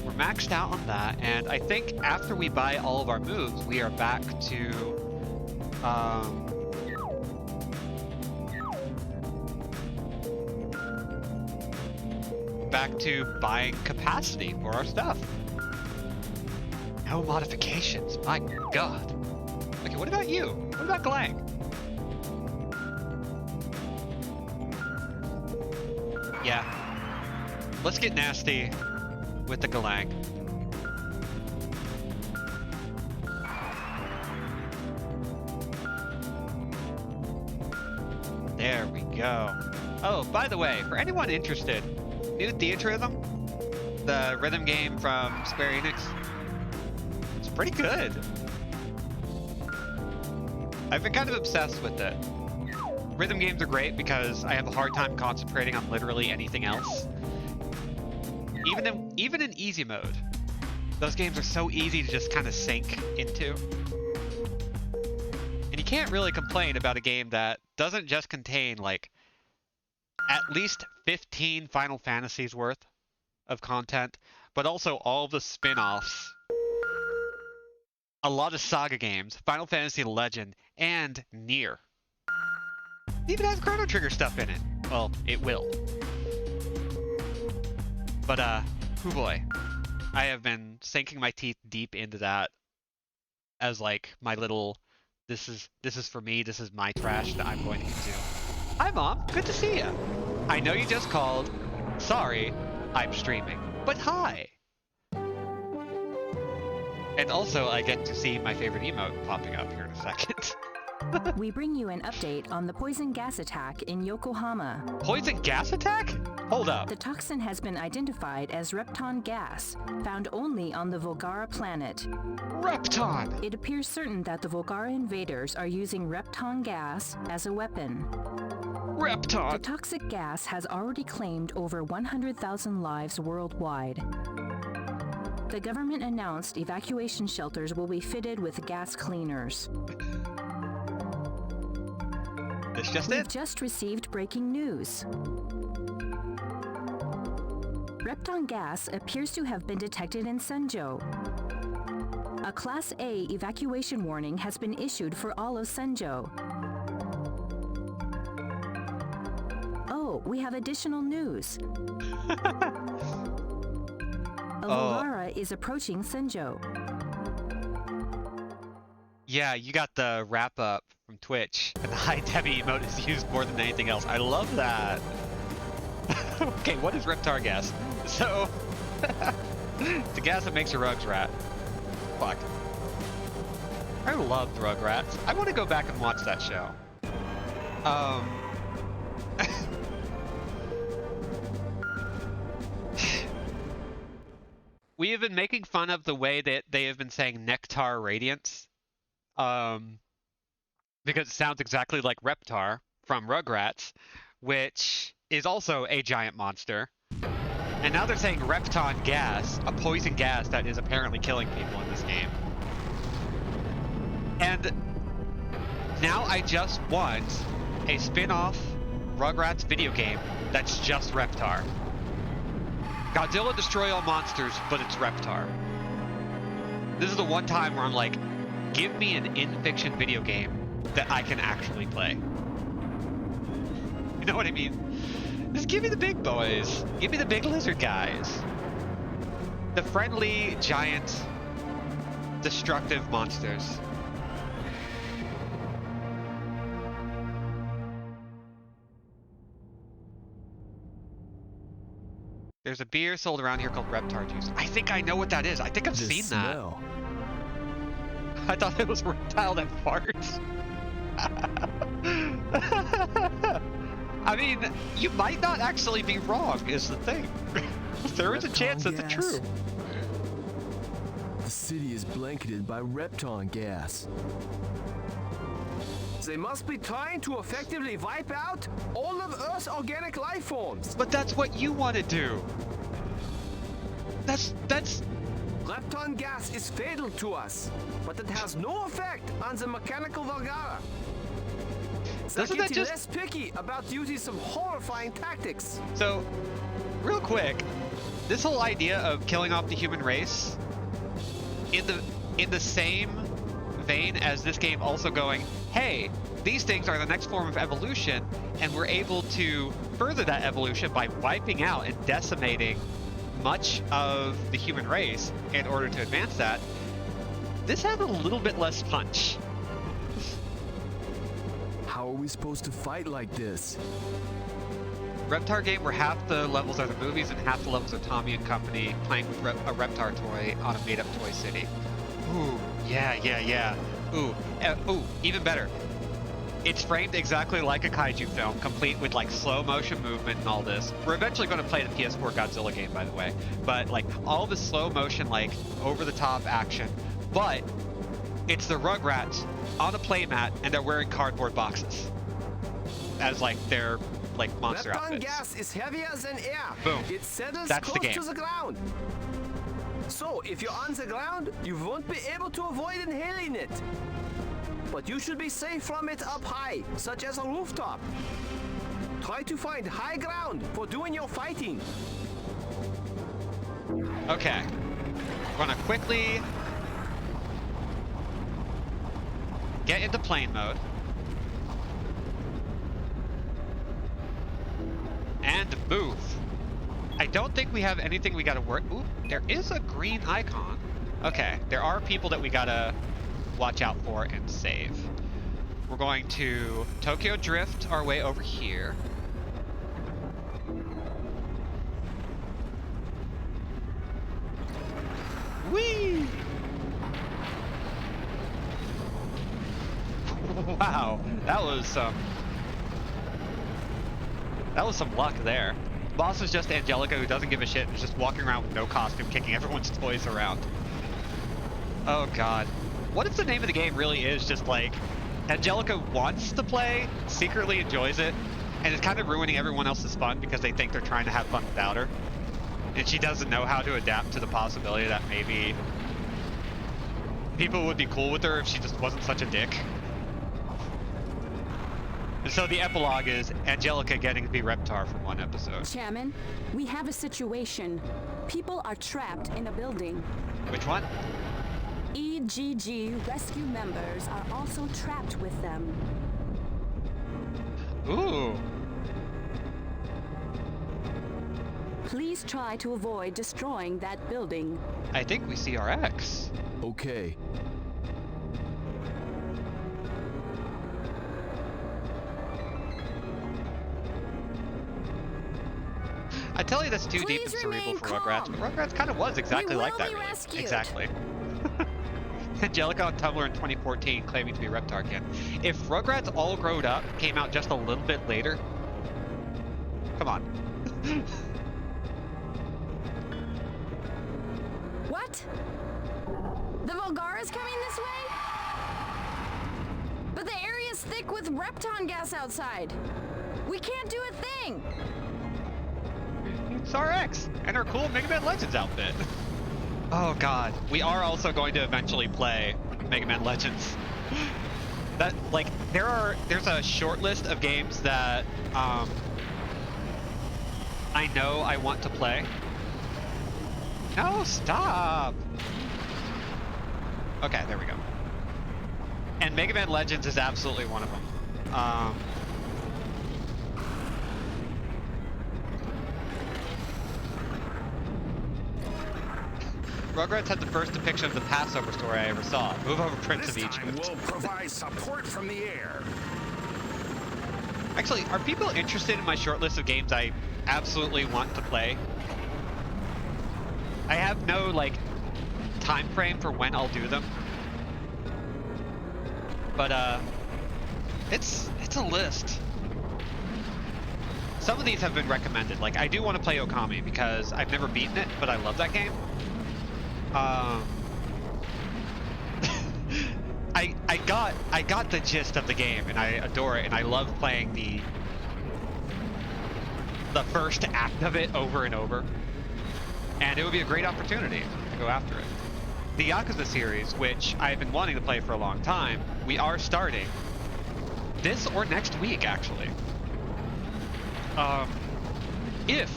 We're maxed out on that, and I think after we buy all of our moves, we are back to, buying capacity for our stuff. No modifications, my god. Okay, what about you? What about Glang? Yeah. Let's get nasty with the Galang. There we go. Oh, by the way, for anyone interested, new Theatrhythm, the rhythm game from Square Enix, it's pretty good. I've been kind of obsessed with it. Rhythm games are great because I have a hard time concentrating on literally anything else. Even in easy mode, those games are so easy to just kind of sink into. And you can't really complain about a game that doesn't just contain like at least 15 Final Fantasies worth of content, but also all of the spin-offs. A lot of Saga games, Final Fantasy Legend, and Nier. It even has Chrono Trigger stuff in it. Well, it will. But, oh boy. I have been sinking my teeth deep into that as like my little, this is for me, this is my trash that I'm going to consume. Hi Mom, good to see ya. I know you just called. Sorry, I'm streaming. But hi! And also I get to see my favorite emote popping up here in a second. We bring you an update on the poison gas attack in Yokohama. Poison gas attack? Hold up. The toxin has been identified as Repton gas, found only on the Volgara planet. Repton! It appears certain that the Volgara invaders are using Repton gas as a weapon. Repton! The toxic gas has already claimed over 100,000 lives worldwide. The government announced evacuation shelters will be fitted with gas cleaners. This just We've it? just received breaking news. Repton gas appears to have been detected in Senjo. A Class A evacuation warning has been issued for all of Senjo. Oh, we have additional news. A Volgara is approaching Senjo. Yeah, you got the wrap-up from Twitch, and the high Debbie emote is used more than anything else. I love that. Okay, what is Reptar gas? So, it's a gas that makes your rugs rat. Fuck. I loved Rugrats. I want to go back and watch that show. We have been making fun of the way that they have been saying Nectar Radiance. Because it sounds exactly like Reptar from Rugrats, which is also a giant monster. And now they're saying Repton gas, a poison gas that is apparently killing people in this game. And now I just want a spin-off Rugrats video game that's just Reptar. Godzilla destroy all monsters, but it's Reptar. This is the one time where I'm like, give me an in-fiction video game that I can actually play. You know what I mean? Just give me the big boys. Give me the big lizard guys. The friendly, giant, destructive monsters. There's a beer sold around here called Reptar Juice. I think I know what that is. I think I've seen smell. that. I thought it was reptile that farts. I mean, you might not actually be wrong, is the thing. There is a chance that it's true. The city is blanketed by Repton gas. They must be trying to effectively wipe out all of Earth's organic life forms. But that's what you want to do. That's... Repton gas is fatal to us, but it has no effect on the mechanical Volgara. They're getting less picky about using some horrifying tactics. So, real quick, this whole idea of killing off the human race, in the same vein as this game also going, hey, these things are the next form of evolution, and we're able to further that evolution by wiping out and decimating much of the human race in order to advance that. This has a little bit less punch. How are we supposed to fight like this? Reptar game where half the levels are the movies and half the levels are Tommy and Company playing with a Reptar toy on a made-up toy city. Ooh, yeah. Ooh, even better. It's framed exactly like a kaiju film, complete with like slow motion movement and all this. We're eventually going to play the PS4 Godzilla game, by the way. But like all the slow motion, like over the top action. But it's the Rugrats on a playmat and they're wearing cardboard boxes as like their like monster outfits. Repton gas is heavier than air. Boom. It settles That's the close game. to the ground. So if you're on the ground, you won't be able to avoid inhaling it. But you should be safe from it up high, such as a rooftop. Try to find high ground for doing your fighting. Okay. We're gonna quickly get into plane mode. And move. I don't think we have anything we gotta work. Ooh, there is a green icon. Okay, there are people that we gotta watch out for and save. We're going to Tokyo Drift our way over here. Whee! Wow, that was some luck there. Boss is just Angelica, who doesn't give a shit and is just walking around with no costume, kicking everyone's toys around. Oh god. What if the name of the game really is just like, Angelica wants to play, secretly enjoys it, And it's kind of ruining everyone else's fun because they think they're trying to have fun without her. And she doesn't know how to adapt to the possibility that maybe people would be cool with her if she just wasn't such a dick. And so the epilogue is Angelica getting to be Reptar for one episode. Chairman, we have a situation. People are trapped in a building. Which one? EGG rescue members are also trapped with them. Ooh. Please try to avoid destroying that building. I think we see our X. Okay. I tell you that's too deep and Please cerebral remain for Rugrats, calm. but Rugrats kind of was exactly We like will that, be really. rescued. Exactly. Angelica on Tumblr in 2014 claiming to be Reptar again. If Rugrats All Growed Up came out just a little bit later, come on. What? The Volgara's coming this way? But the area's thick with Repton gas outside. We can't do a thing. It's our X and her cool Mega Man Legends outfit. Oh god, we are also going to eventually play Mega Man Legends. That, like, there's a short list of games that I know I want to play. No, stop! Okay, there we go. And Mega Man Legends is absolutely one of them. Rugrats had the first depiction of the Passover story I ever saw. Move over, Prince This of time Egypt. we'll provide support from the air. Actually, are people interested in my short list of games I absolutely want to play? I have no, like, time frame for when I'll do them. But, it's a list. Some of these have been recommended. Like, I do want to play Okami because I've never beaten it, but I love that game. I got the gist of the game and I adore it, and I love playing the first act of it over and over. And it would be a great opportunity to go after it. The Yakuza series, which I've been wanting to play for a long time, we are starting this or next week, actually. If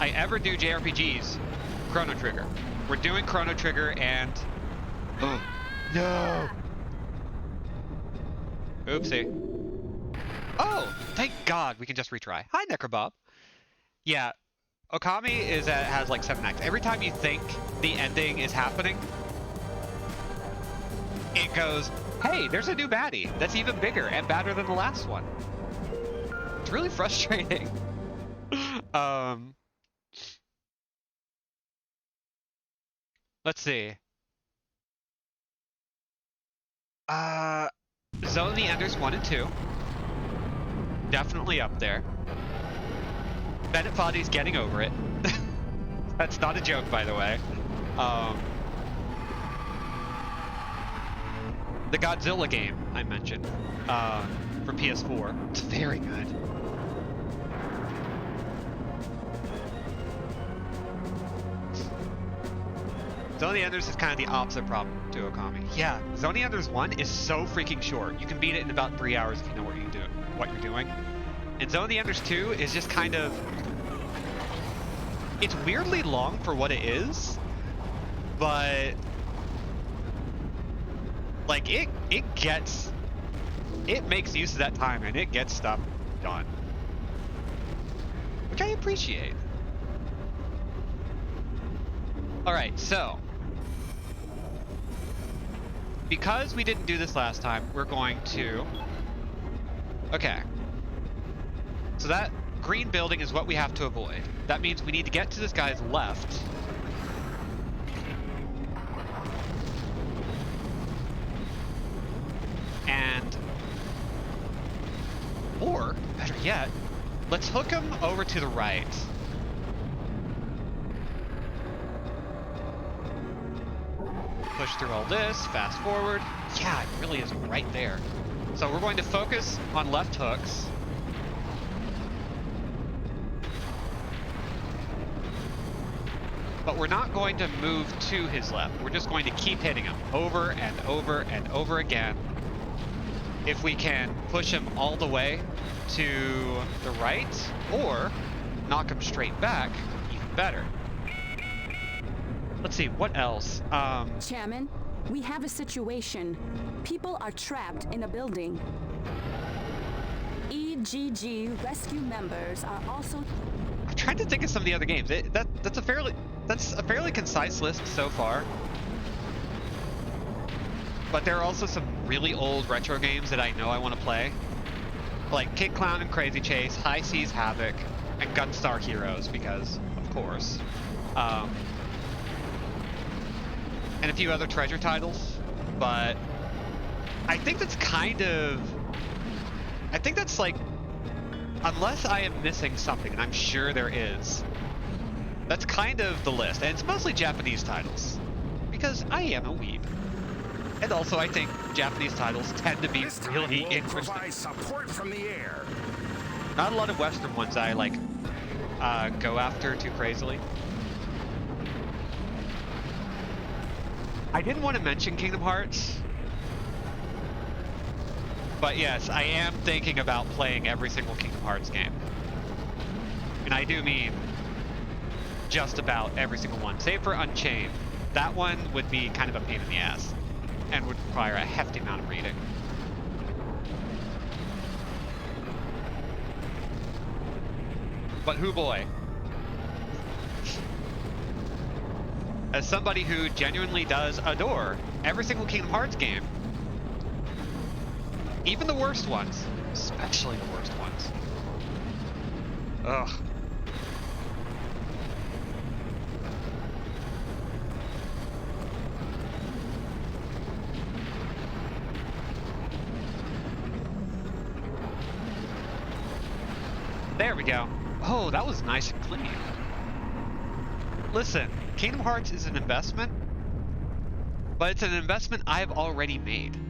I ever do JRPGs, Chrono Trigger. We're doing Chrono Trigger and... Oh, no! Oopsie. Oh, thank God we can just retry. Hi, Necrobob. Yeah, Okami has like 7 acts. Every time you think the ending is happening, it goes, hey, there's a new baddie that's even bigger and badder than the last one. It's really frustrating. Let's see. Zone of the Enders 1 and 2. Definitely up there. Bennett Foddy's getting over it. That's not a joke, by the way. The Godzilla game I mentioned for PS4. It's very good. Zone of the Enders is kind of the opposite problem to Okami. Yeah, Zone of the Enders 1 is so freaking short. You can beat it in about 3 hours if you know what you're doing. And Zone of the Enders 2 is just kind of... It's weirdly long for what it is, but... Like, it makes use of that time and it gets stuff done. Which I appreciate. Alright, so... Because we didn't do this last time, we're going to... Okay. So that green building is what we have to avoid. That means we need to get to this guy's left. And... Or, better yet, let's hook him over to the right. Push through all this, fast forward. Yeah, it really is right there. So we're going to focus on left hooks. but we're not going to move to his left. We're just going to keep hitting him over and over and over again. If we can push him all the way to the right or knock him straight back, even better. Let's see, what else? Chairman, we have a situation. People are trapped in a building. EGG rescue members are also... I'm trying to think of some of the other games. That's a fairly concise list so far. But there are also some really old retro games that I know I want to play. Like Kid Clown and Crazy Chase, High Seas Havoc, and Gunstar Heroes, because, of course. And a few other treasure titles. But I think that's like, unless I am missing something, and I'm sure there is, that's kind of the list. And it's mostly Japanese titles, because I am a weeb. And also, I think Japanese titles tend to be really interesting. Provide support from the air. Not a lot of Western ones I like go after too crazily. I didn't want to mention Kingdom Hearts, but yes, I am thinking about playing every single Kingdom Hearts game. And I do mean just about every single one, save for Unchained. That one would be kind of a pain in the ass and would require a hefty amount of reading. But hoo boy. As somebody who genuinely does adore every single Kingdom Hearts game, even the worst ones, especially the worst ones. Ugh. There we go. Oh, that was nice and clean. Listen, Kingdom Hearts is an investment, but it's an investment I've already made.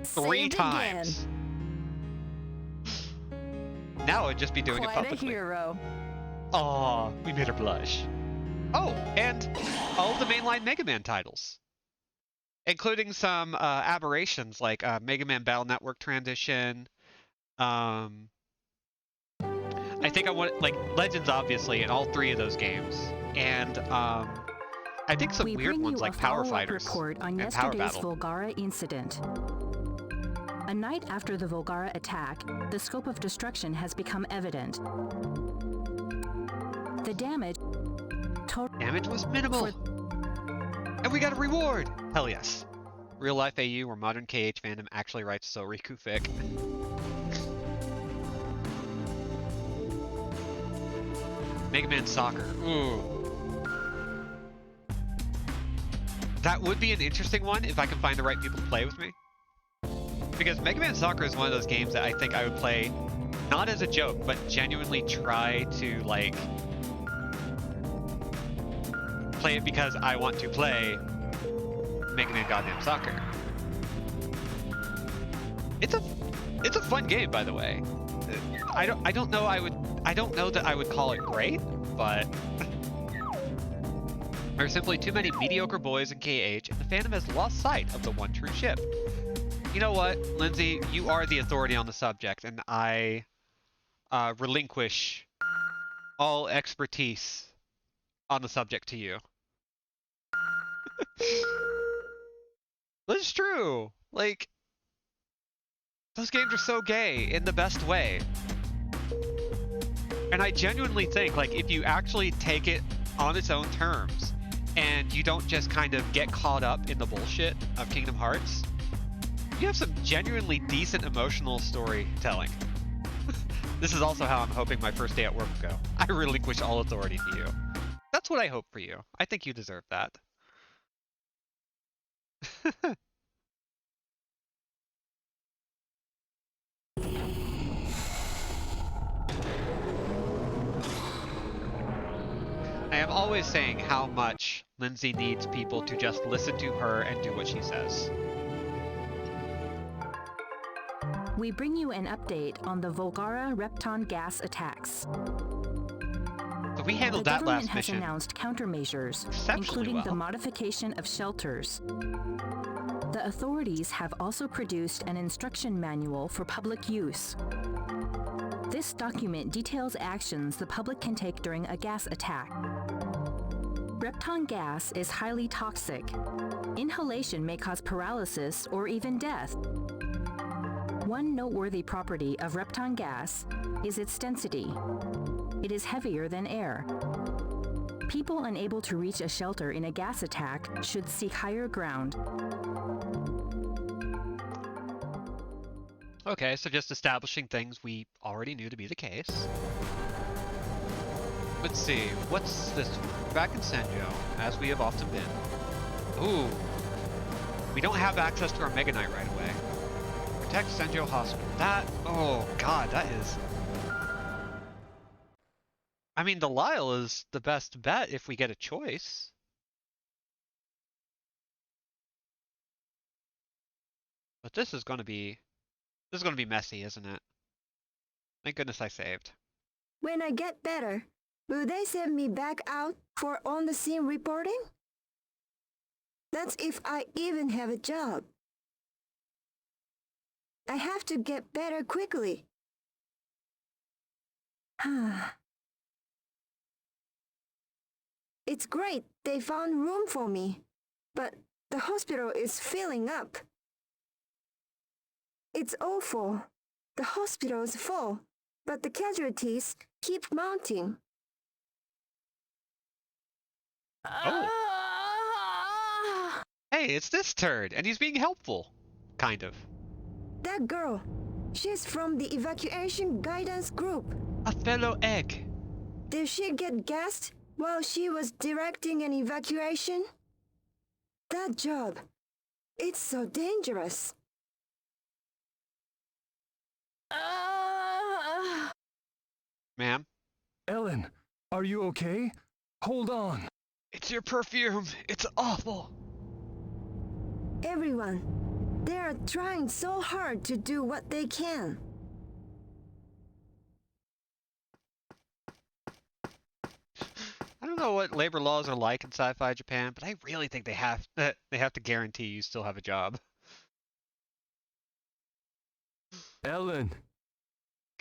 3 times. Now I'd just be doing it publicly. Quite a hero. Aw, we made her blush. Oh, and all of the mainline Mega Man titles, including some aberrations like Mega Man Battle Network Transition. I think I want, like, Legends, obviously, in all 3 of those games. And, I think some weird ones like Power Fighters report on and Power yesterday's Battle. Volgara incident. A night after the Volgara attack, the scope of destruction has become evident. The damage was minimal. And we got a reward! Hell yes. Real life AU where modern KH fandom actually writes so Riku fic. Mega Man Soccer. Ooh. That would be an interesting one if I can find the right people to play with me. Because Mega Man Soccer is one of those games that I think I would play not as a joke, but genuinely try to, like, play it because I want to play Mega Man Goddamn Soccer. It's a fun game, by the way. I don't know that I would call it great, but there are simply too many mediocre boys in KH, and the fandom has lost sight of the one true ship. You know what, Lindsay? You are the authority on the subject, and I relinquish all expertise on the subject to you. That's true. Like, those games are so gay in the best way. And I genuinely think, like, if you actually take it on its own terms and you don't just kind of get caught up in the bullshit of Kingdom Hearts, you have some genuinely decent emotional storytelling. This is also how I'm hoping my first day at work will go. I relinquish all authority to you. That's what I hope for you. I think you deserve that. I am always saying how much Lindsay needs people to just listen to her and do what she says. We bring you an update on the Volgara Repton gas attacks. So we handled The that government last has mission. announced countermeasures, Exceptionally including the well. modification of shelters. The authorities have also produced an instruction manual for public use. This document details actions the public can take during a gas attack. Repton gas is highly toxic. Inhalation may cause paralysis or even death. One noteworthy property of Repton gas is its density. It is heavier than air. People unable to reach a shelter in a gas attack should seek higher ground. Okay, so just establishing things we already knew to be the case. Let's see, what's this? Back in Senjo, as we have often been. Ooh. We don't have access to our Mega Knight right away. Protect Senjo Hospital. That, oh god, that is... I mean, the Lyle is the best bet if we get a choice. But this is gonna be messy, isn't it? Thank goodness I saved. When I get better, will they send me back out for on-the-scene reporting? That's if I even have a job. I have to get better quickly. It's great they found room for me, but the hospital is filling up. It's awful. The hospital's full, but the casualties keep mounting. Hey, it's this turd, and he's being helpful. Kind of. That girl, she's from the evacuation guidance group. A fellow egg. Did she get gassed while she was directing an evacuation? That job, it's so dangerous. Ma'am? Ellen, are you okay? Hold on. It's your perfume. It's awful. Everyone, they are trying so hard to do what they can. I don't know what labor laws are like in sci-fi Japan, but I really think they have to guarantee you still have a job. Ellen,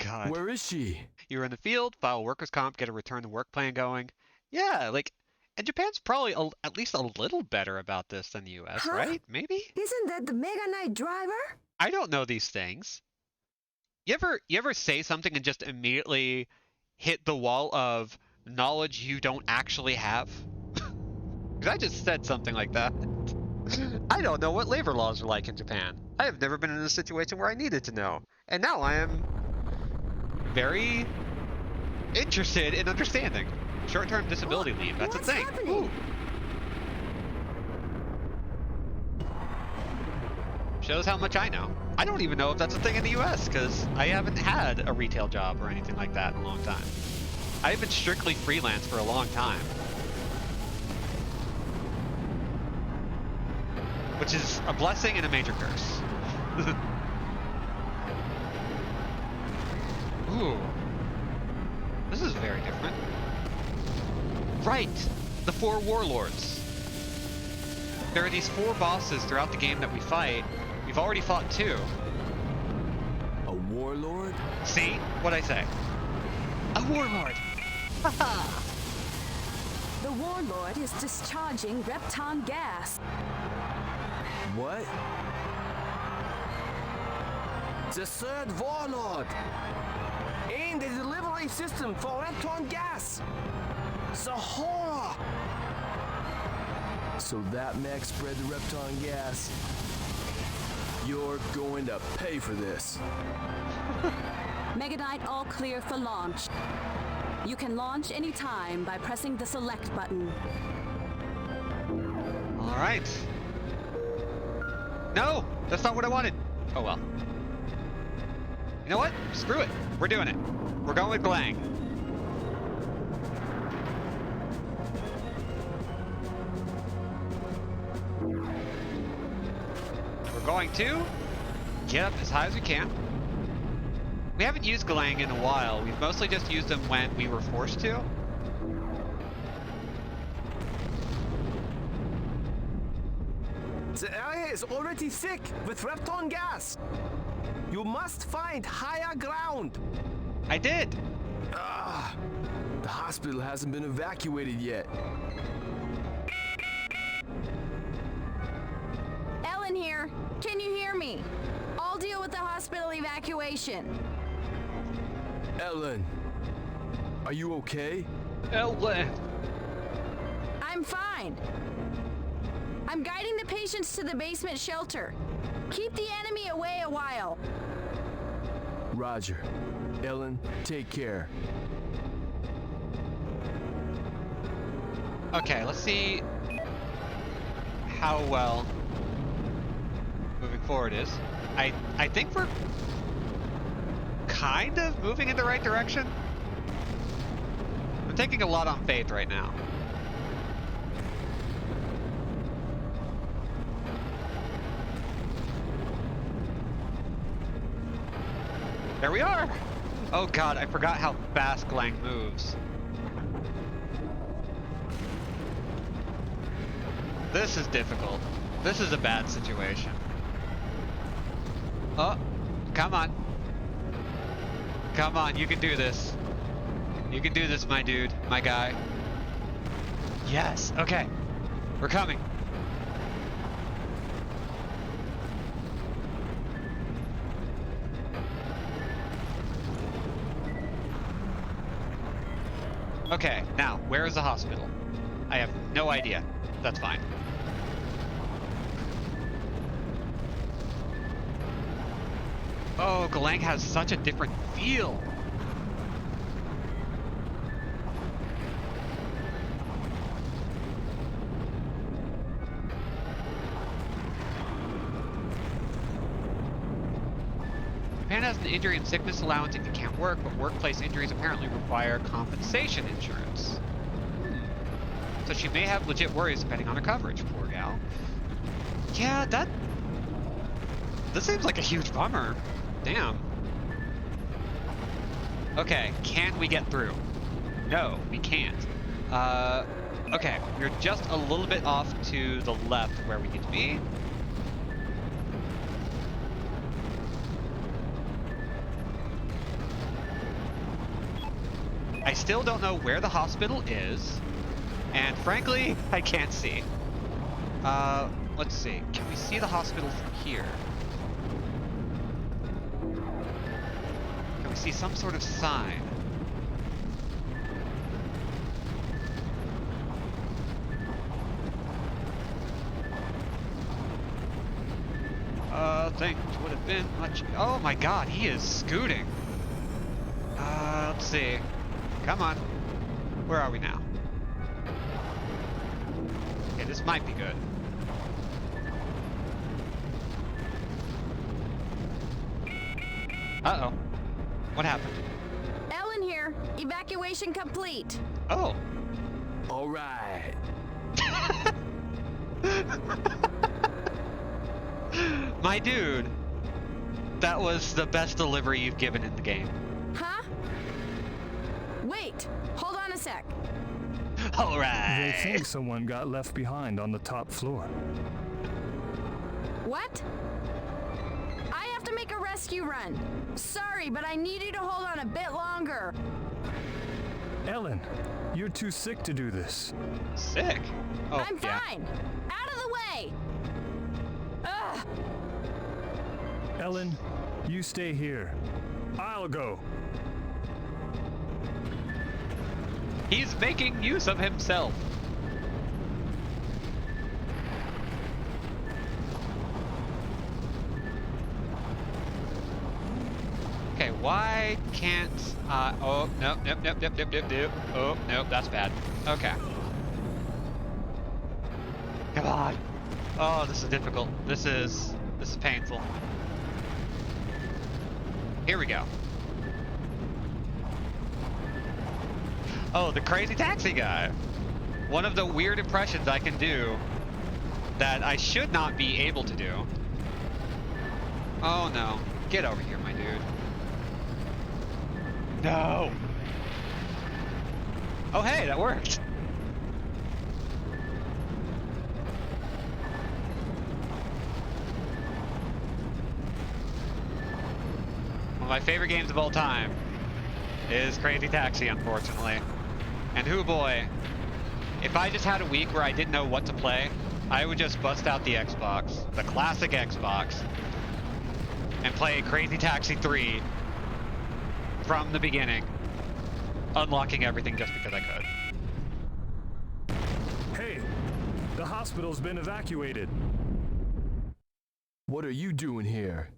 God. where is she? You're in the field, file workers' comp, get a return to work plan going. Yeah, like, and Japan's probably at least a little better about this than the US, Huh? right? Maybe? Isn't that the Mega Knight driver? I don't know these things. You ever say something and just immediately hit the wall of knowledge you don't actually have? Because I just said something like that. I don't know what labor laws are like in Japan. I have never been in a situation where I needed to know. And now I am very interested in understanding. Short-term disability leave, that's a What's thing. happening? Ooh. Shows how much I know. I don't even know if that's a thing in the US, because I haven't had a retail job or anything like that in a long time. I've been strictly freelance for a long time. Which is a blessing and a major curse. Ooh. This is very different. Right! The 4 warlords. There are these 4 bosses throughout the game that we fight. We've already fought 2. A warlord? See? What'd I say? A warlord! Haha! The warlord is discharging Repton gas. What? The 3rd warlord! In the delivery system for Repton gas! The horror! So that mech spread the Repton gas. You're going to pay for this. Mega Knight all clear for launch. You can launch anytime by pressing the select button. Alright. No! That's not what I wanted! Oh well. You know what? Screw it. We're doing it. We're going with Glang. We're going to get up as high as we can. We haven't used Galang in a while. We've mostly just used them when we were forced to. The area is already thick with Repton gas. You must find higher ground. I did. The hospital hasn't been evacuated yet. Ellen here. Can you hear me? I'll deal with the hospital evacuation. Ellen, are you okay? Ellen. I'm fine. I'm guiding the patients to the basement shelter. Keep the enemy away a while. Roger. Ellen, take care. Okay, let's see how well moving forward is. I think we're kind of moving in the right direction. I'm taking a lot on faith right now. There we are! Oh god, I forgot how fast Glang moves. This is difficult. This is a bad situation. Oh, come on. Come on, you can do this. You can do this, my dude, my guy. Yes, okay. We're coming. Okay, now, where is the hospital? I have no idea. That's fine. Oh, Galang has such a different feel. Japan has an injury and sickness allowance if you can't work, but workplace injuries apparently require compensation insurance. So she may have legit worries depending on her coverage, poor gal. Yeah, this seems like a huge bummer. Damn. Okay, can we get through? No, we can't. Okay, we're just a little bit off to the left where we need to be. I still don't know where the hospital is, and frankly, I can't see. Let's see. Can we see the hospital from here? Can we see some sort of sign? Things would have been much... Oh my god, he is scooting. Let's see. Come on. Where are we now? Okay, this might be good. Uh-oh. What happened? Ellen here. Evacuation complete. Oh. All right. My dude. That was the best delivery you've given in the game. Huh? Wait. Hold on a sec. All They right. think someone got left behind on the top floor. What? I have to make a rescue run. Sorry, but I need you to hold on a bit longer. Ellen, you're too sick to do this. Sick. Oh, I'm yeah. fine. Out of the way. Ugh. Ellen, you stay here. I'll go. He's making use of himself. Okay, why can't... oh, nope. Oh, nope, that's bad. Okay. Come on. Oh, this is difficult. This is painful. Here we go. Oh, the crazy taxi guy. One of the weird impressions I can do that I should not be able to do. Oh no. Get over here, my dude. No. Oh hey, that worked. of my favorite games of all time is Crazy Taxi, unfortunately. And hoo boy, if I just had a week where I didn't know what to play, I would just bust out the Xbox, the classic Xbox, and play Crazy Taxi 3 from the beginning, unlocking everything just because I could. Hey, the hospital's been evacuated. What are you doing here?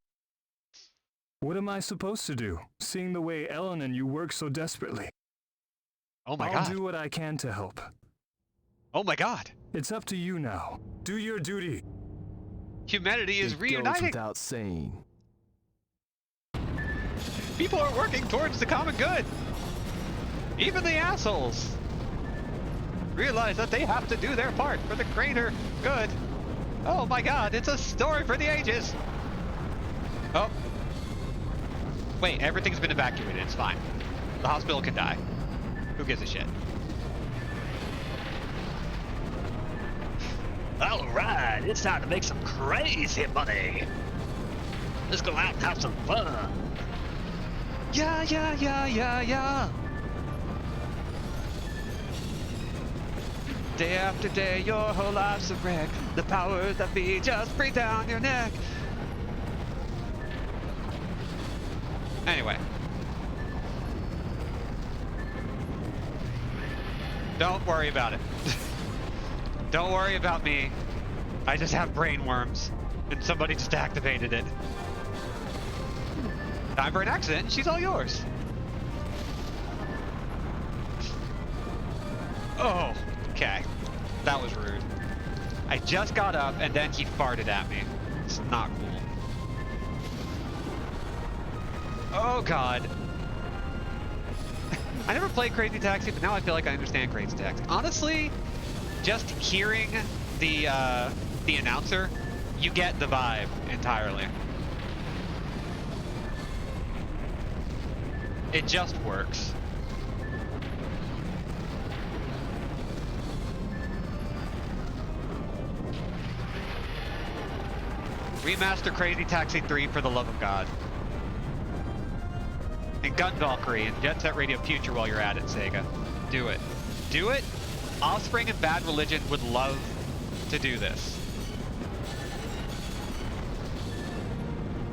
What am I supposed to do, seeing the way Ellen and you work so desperately? Oh my I'll god. do what I can to help. Oh my god. It's up to you now. Do your duty. Humanity is It goes reuniting. without saying. People are working towards the common good. Even the assholes realize that they have to do their part for the greater good. Oh my god, it's a story for the ages. Oh. Wait, everything's been evacuated. It's fine. The hospital can die. Who gives a shit? Alright, it's time to make some crazy money. Let's go out and have some fun. Yeah, yeah, yeah, yeah, yeah. Day after day, your whole life's a wreck. The powers that be just breathe down your neck. Anyway. Don't worry about it. Don't worry about me. I just have brain worms, and somebody just activated it. Time for an accident, and she's all yours. Oh, okay. That was rude. I just got up, and then he farted at me. It's not cool. Oh god. I never played Crazy Taxi, but now I feel like I understand Crazy Taxi. Honestly, just hearing the announcer, you get the vibe entirely. It just works. Remaster Crazy Taxi 3 for the love of God. And Gun Valkyrie and Jet Set Radio Future while you're at it, Sega. Do it. Do it. Offspring and Bad Religion would love to do this.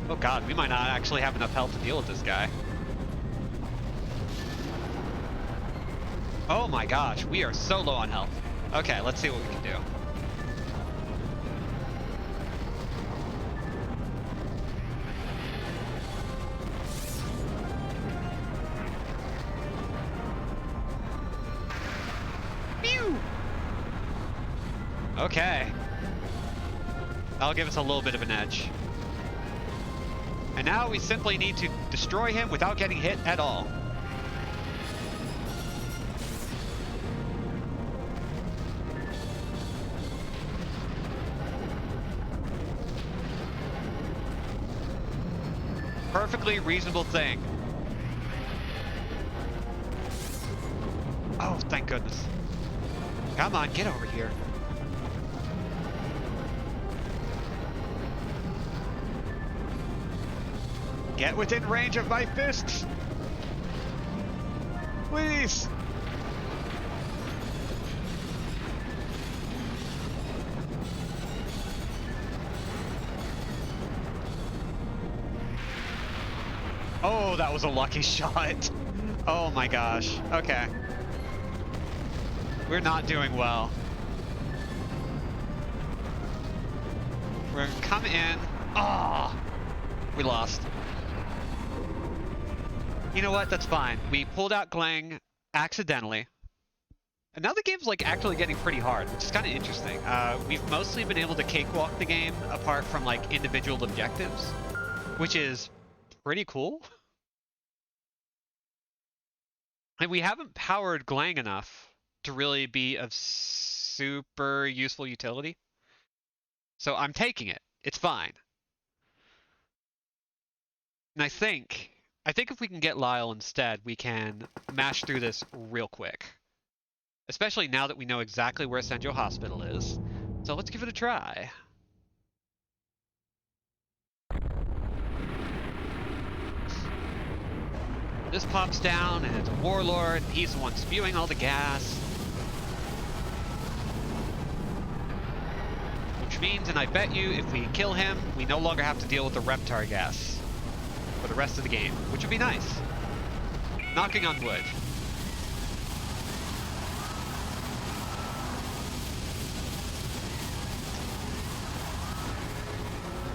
Oh god, we might not actually have enough health to deal with this guy. Oh my gosh, we are so low on health. Okay, let's see what we can do. Okay. That'll give us a little bit of an edge. And now we simply need to destroy him without getting hit at all. Perfectly reasonable thing. Oh, thank goodness. Come on, get over here. Get within range of my fists! Please! Oh, that was a lucky shot. Oh my gosh. Okay. We're not doing well. We're gonna come in. Ah! We lost. You know what? That's fine. We pulled out Glang accidentally. And now the game's like actually getting pretty hard, which is kind of interesting. We've mostly been able to cakewalk the game apart from like individual objectives, which is pretty cool. And we haven't powered Glang enough to really be of super useful utility. So I'm taking it. It's fine. And I think if we can get Lyle instead, we can mash through this real quick. Especially now that we know exactly where Senjo Hospital is. So let's give it a try. This pops down, and it's a warlord. He's the one spewing all the gas. Which means, and I bet you, if we kill him, we no longer have to deal with the Reptar gas for the rest of the game, which would be nice. Knocking on wood.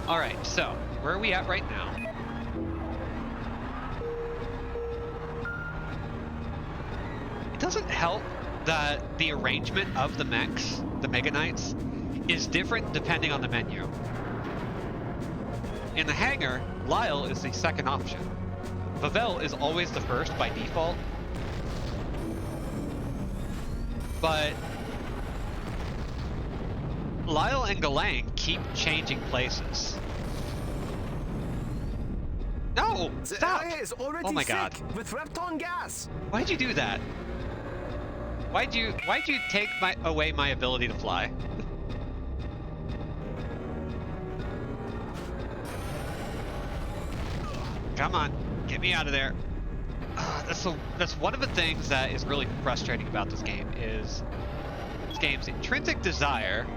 Alright, so, where are we at right now? It doesn't help that the arrangement of the mechs, the Mega Knights, is different depending on the menu. In the hangar, Lyle is the second option. Vavel is always the first by default. But Lyle and Galang keep changing places. No! Stop! The area is already Oh my god. with Repton gas. Why'd you do that? Why'd you take away my ability to fly? Come on, get me out of there. That's one of the things that is really frustrating about this game is this game's intrinsic desire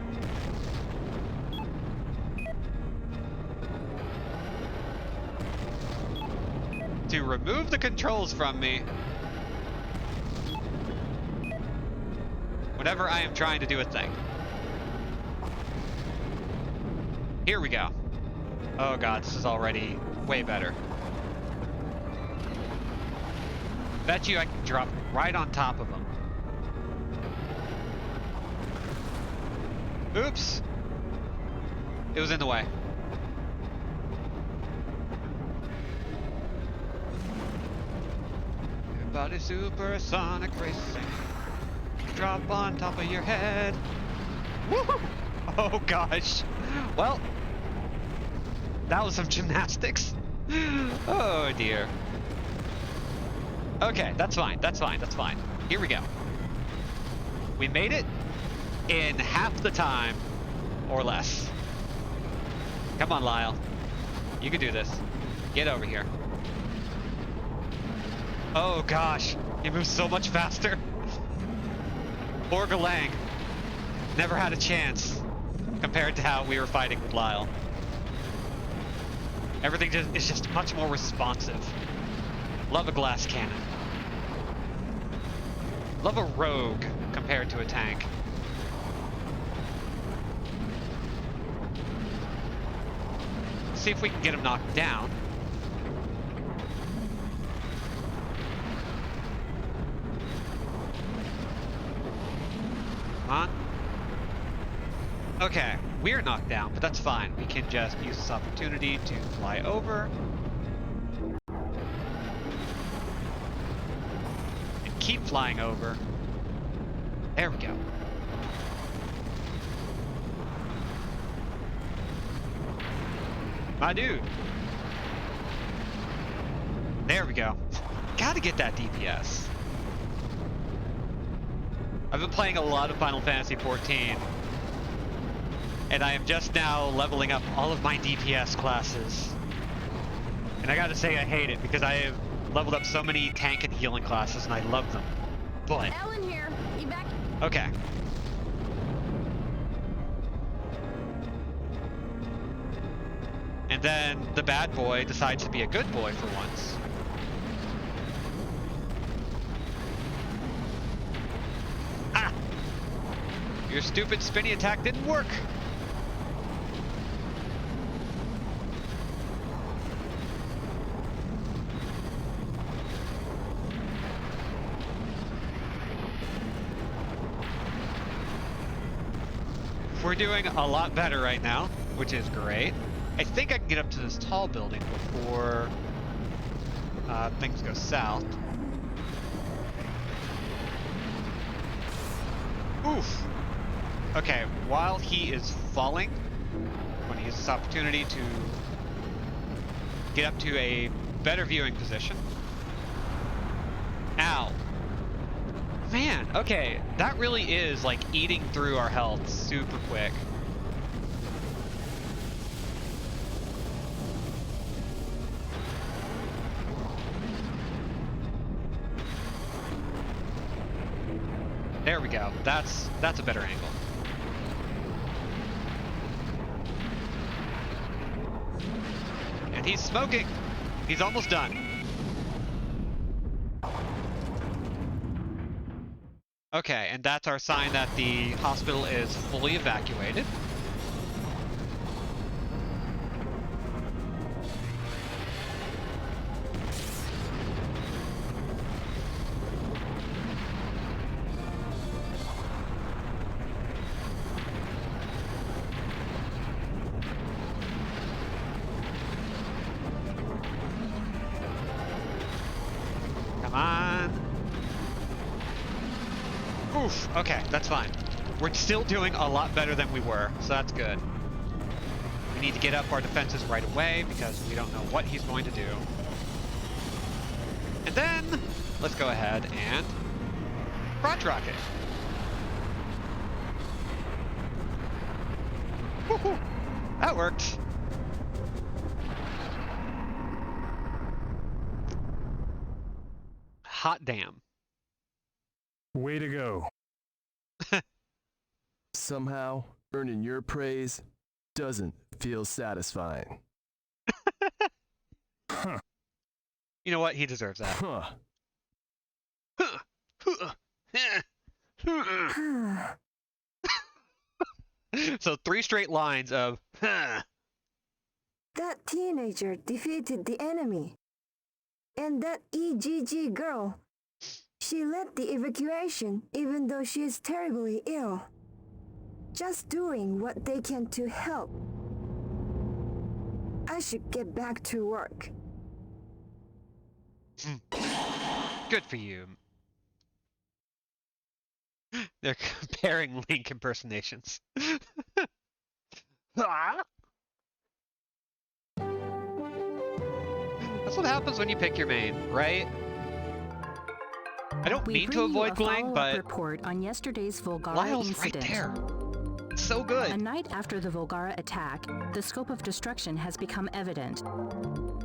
to remove the controls from me whenever I am trying to do a thing. Here we go. Oh god, this is already way better. Bet you I can drop right on top of them. Oops. It was in the way. Everybody supersonic racing. Drop on top of your head. Woo! Oh gosh. Well, that was some gymnastics. Oh dear. Okay, that's fine, that's fine, that's fine. Here we go. We made it in half the time, or less. Come on, Lyle. You can do this. Get over here. Oh gosh, he moves so much faster. Poor Galang. Never had a chance compared to how we were fighting with Lyle. Everything is just much more responsive. Love a glass cannon. Love a rogue compared to a tank. See if we can get him knocked down. Come on. Okay, we're knocked down, but that's fine. We can just use this opportunity to fly over. And keep flying over. There we go. My dude. There we go. Gotta get that DPS. I've been playing a lot of Final Fantasy XIV, and I am just now leveling up all of my DPS classes. And I gotta say I hate it, because I have leveled up so many tank and healing classes, and I love them. But... Ellen here. Okay. And then the bad boy decides to be a good boy for once. Ah! Your stupid spinny attack didn't work! We're doing a lot better right now, which is great. I think I can get up to this tall building before things go south. Oof. Okay, while he is falling, I'm going to use this opportunity to get up to a better viewing position. Ow. Man, okay, that really is like eating through our health super quick. There we go. That's a better angle. And he's smoking. He's almost done. Okay, and that's our sign that the hospital is fully evacuated. Come on. Oof, okay, that's fine. We're still doing a lot better than we were, so that's good. We need to get up our defenses right away because we don't know what he's going to do. And then, let's go ahead and crotch rocket. Woohoo! That worked. Hot damn. Way to go. Somehow, earning your praise doesn't feel satisfying. Huh. You know what? He deserves that. Huh. So 3 straight lines of That teenager defeated the enemy. And that EGG girl, she led the evacuation even though she is terribly ill. Just doing what they can to help. I should get back to work. good for you. They're comparing Link impersonations. That's what happens when you pick your main, right? I don't mean to avoid Link, but report on yesterday's Volgara Lyle's incident. right there. So good. A night after the Volgara attack, the scope of destruction has become evident.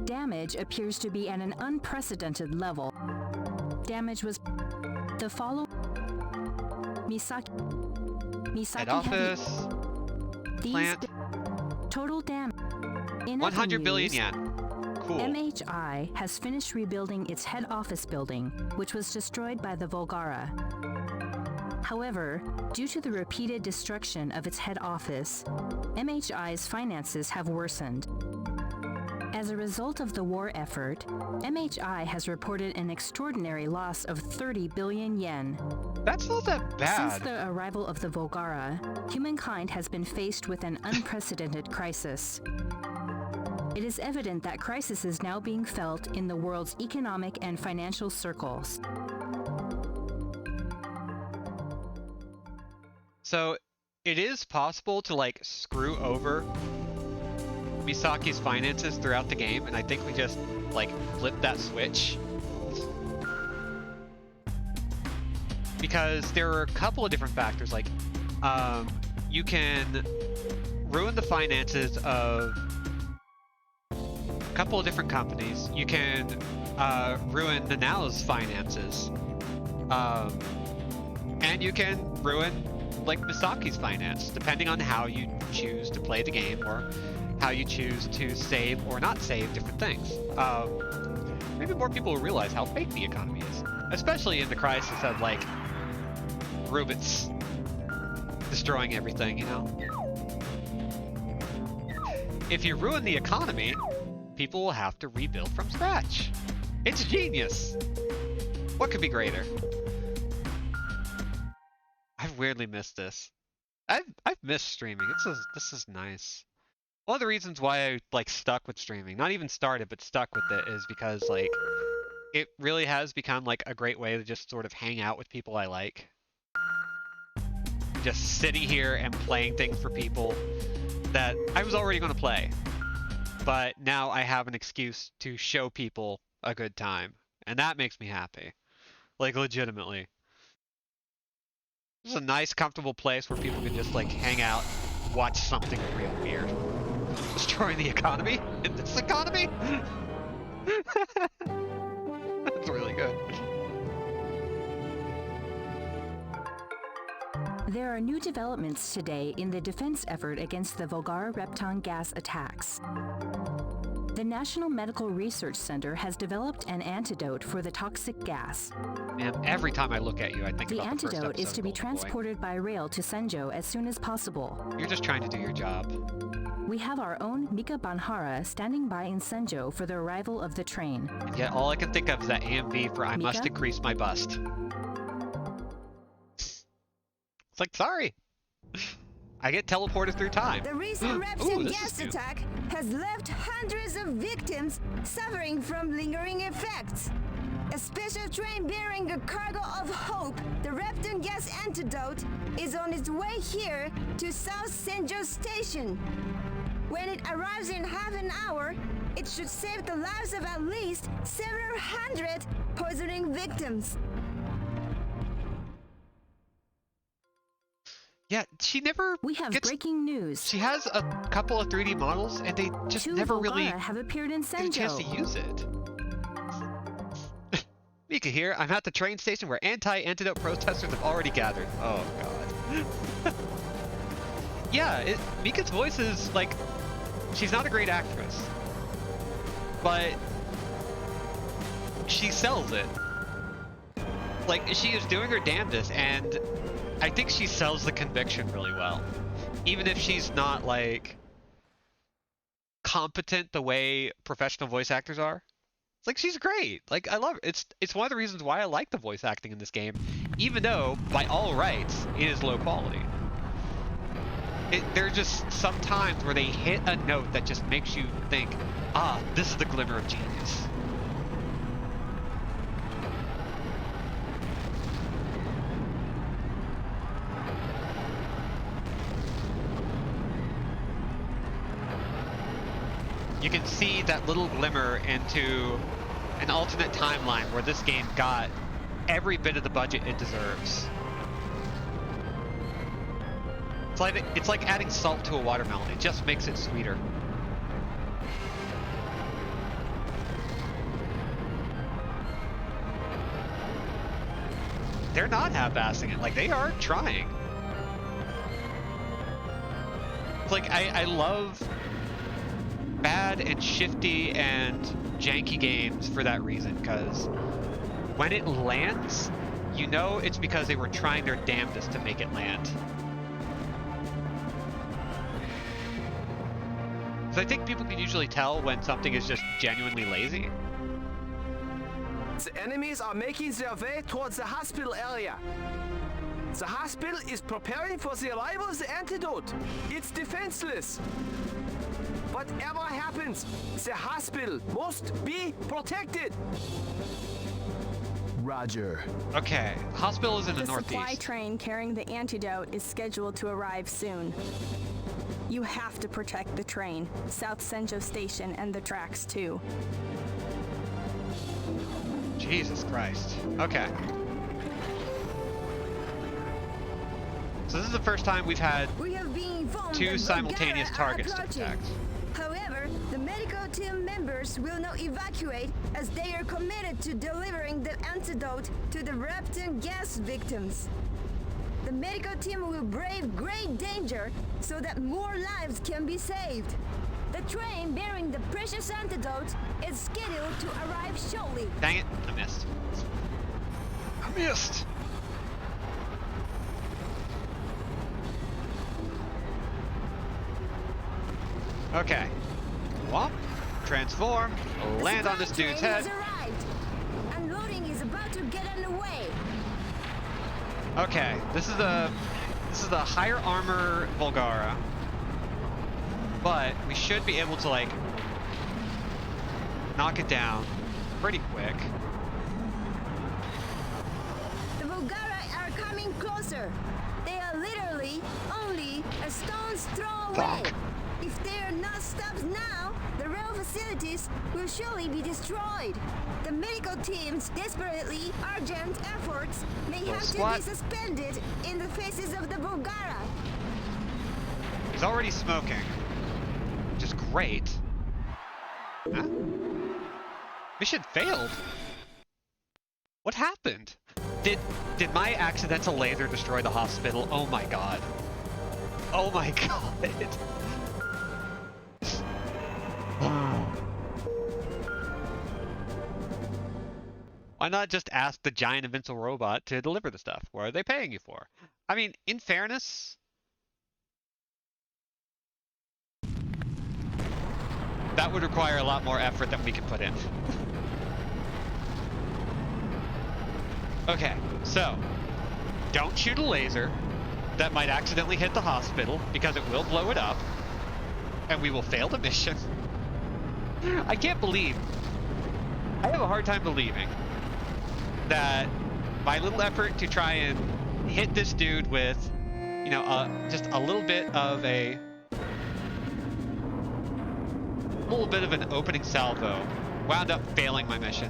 Damage appears to be at an unprecedented level. Damage was the following. Misaki Head office, These plant, total damage. 100 billion yen. Cool. MHI has finished rebuilding its head office building, which was destroyed by the Volgara. However, due to the repeated destruction of its head office, MHI's finances have worsened. As a result of the war effort, MHI has reported an extraordinary loss of 30 billion yen. That's not that bad. Since the arrival of the Volgara, humankind has been faced with an unprecedented crisis. It is evident that crisis is now being felt in the world's economic and financial circles. So, it is possible to, like, screw over Misaki's finances throughout the game, and I think we just, like, flip that switch. Because there are a couple of different factors, like, you can ruin the finances of a couple of different companies. You can ruin Nanao's finances. And you can ruin, like, Misaki's finance, depending on how you choose to play the game or how you choose to save or not save different things. Maybe more people will realize how fake the economy is, especially in the crisis of, like, Rubits destroying everything, you know? If you ruin the economy, people will have to rebuild from scratch. It's genius! What could be greater? I've weirdly missed this. I've missed streaming. This is nice. One of the reasons why I, like, stuck with streaming, not even started, but stuck with it, is because, like, it really has become, like, a great way to just sort of hang out with people I like. Just sitting here and playing things for people that I was already going to play. But now I have an excuse to show people a good time. And that makes me happy. Like, legitimately. This is a nice, comfortable place where people can just, like, hang out, watch something real weird. Destroying the economy? In this economy? That's really good. There are new developments today in the defense effort against the Volgara Repton gas attacks. The National Medical Research Center has developed an antidote for the toxic gas. Man, every time I look at you, I think The about the first antidote is episode, to be Golden Boy. transported by rail to Senjo as soon as possible. You're just trying to do your job. We have our own Mika Banhara standing by in Senjo for the arrival of the train. And yet all I can think of is that AMV for I Mika? must increase my bust. It's like, sorry. I get teleported through time. The recent Ooh, Repton this gas is new. attack has left hundreds of victims suffering from lingering effects. A special train bearing a cargo of hope, the Repton gas antidote, is on its way here to South Senjo Station. When it arrives in half an hour, it should save the lives of at least several hundred poisoning victims. Yeah, she never We have gets... breaking news. She has a couple of 3D models, and they just Two never Volgara really have appeared in get a chance to Senjo. use it. Mika here. I'm at the train station where anti-antidote protesters have already gathered. Oh, God. Yeah, Mika's voice is, like... She's not a great actress. But... she sells it. Like, she is doing her damnedest, and... I think she sells the conviction really well. Even if she's not, like, competent the way professional voice actors are. It's like, she's great. Like, I love her. It's one of the reasons why I like the voice acting in this game, even though, by all rights, it is low quality. There are just some times where they hit a note that just makes you think, ah, this is the glimmer of genius. You can see that little glimmer into an alternate timeline where this game got every bit of the budget it deserves. It's like adding salt to a watermelon. It just makes it sweeter. They're not half-assing it. Like, they are trying. It's like, I love bad and shifty and janky games for that reason, because when it lands, you know it's because they were trying their damnedest to make it land. So I think people can usually tell when something is just genuinely lazy. The enemies are making their way towards the hospital area. The hospital is preparing for the arrival of the antidote. It's defenseless. Whatever happens, the hospital must be protected. Roger. Okay, hospital is in the The supply northeast. train carrying the antidote is scheduled to arrive soon. You have to protect the train, South Senjo Station, and the tracks too. Jesus Christ. Okay. So this is the first time we've had We have been informed two that simultaneous Volgara are targets to approaching. protect. However, the medical team members will not evacuate as they are committed to delivering the antidote to the Repton gas victims. The medical team will brave great danger so that more lives can be saved. The train bearing the precious antidote is scheduled to arrive shortly. Dang it, I missed. I missed! Okay. Womp, transform, land on this Supply dude's train head. has arrived. Unloading is about to get underway. Okay, this is the higher armor Volgara. But we should be able to, like, knock it down pretty quick. The Volgara are coming closer. They are literally only a stone's throw away. Fuck. If they are not stopped now, the rail facilities will surely be destroyed. The medical team's desperately urgent efforts may have to Squat. be suspended in the faces of the Volgara. He's already smoking, which is great. Huh? Mission failed. What happened? Did my accidental laser destroy the hospital? Oh my god. Oh my god. Why not just ask the giant invincible robot to deliver the stuff? What are they paying you for? I mean, in fairness, that would require a lot more effort than we can put in. Okay, so don't shoot a laser that might accidentally hit the hospital because it will blow it up and we will fail the mission. I can't believe, I have a hard time believing that my little effort to try and hit this dude with, you know, just a little bit of an opening salvo wound up failing my mission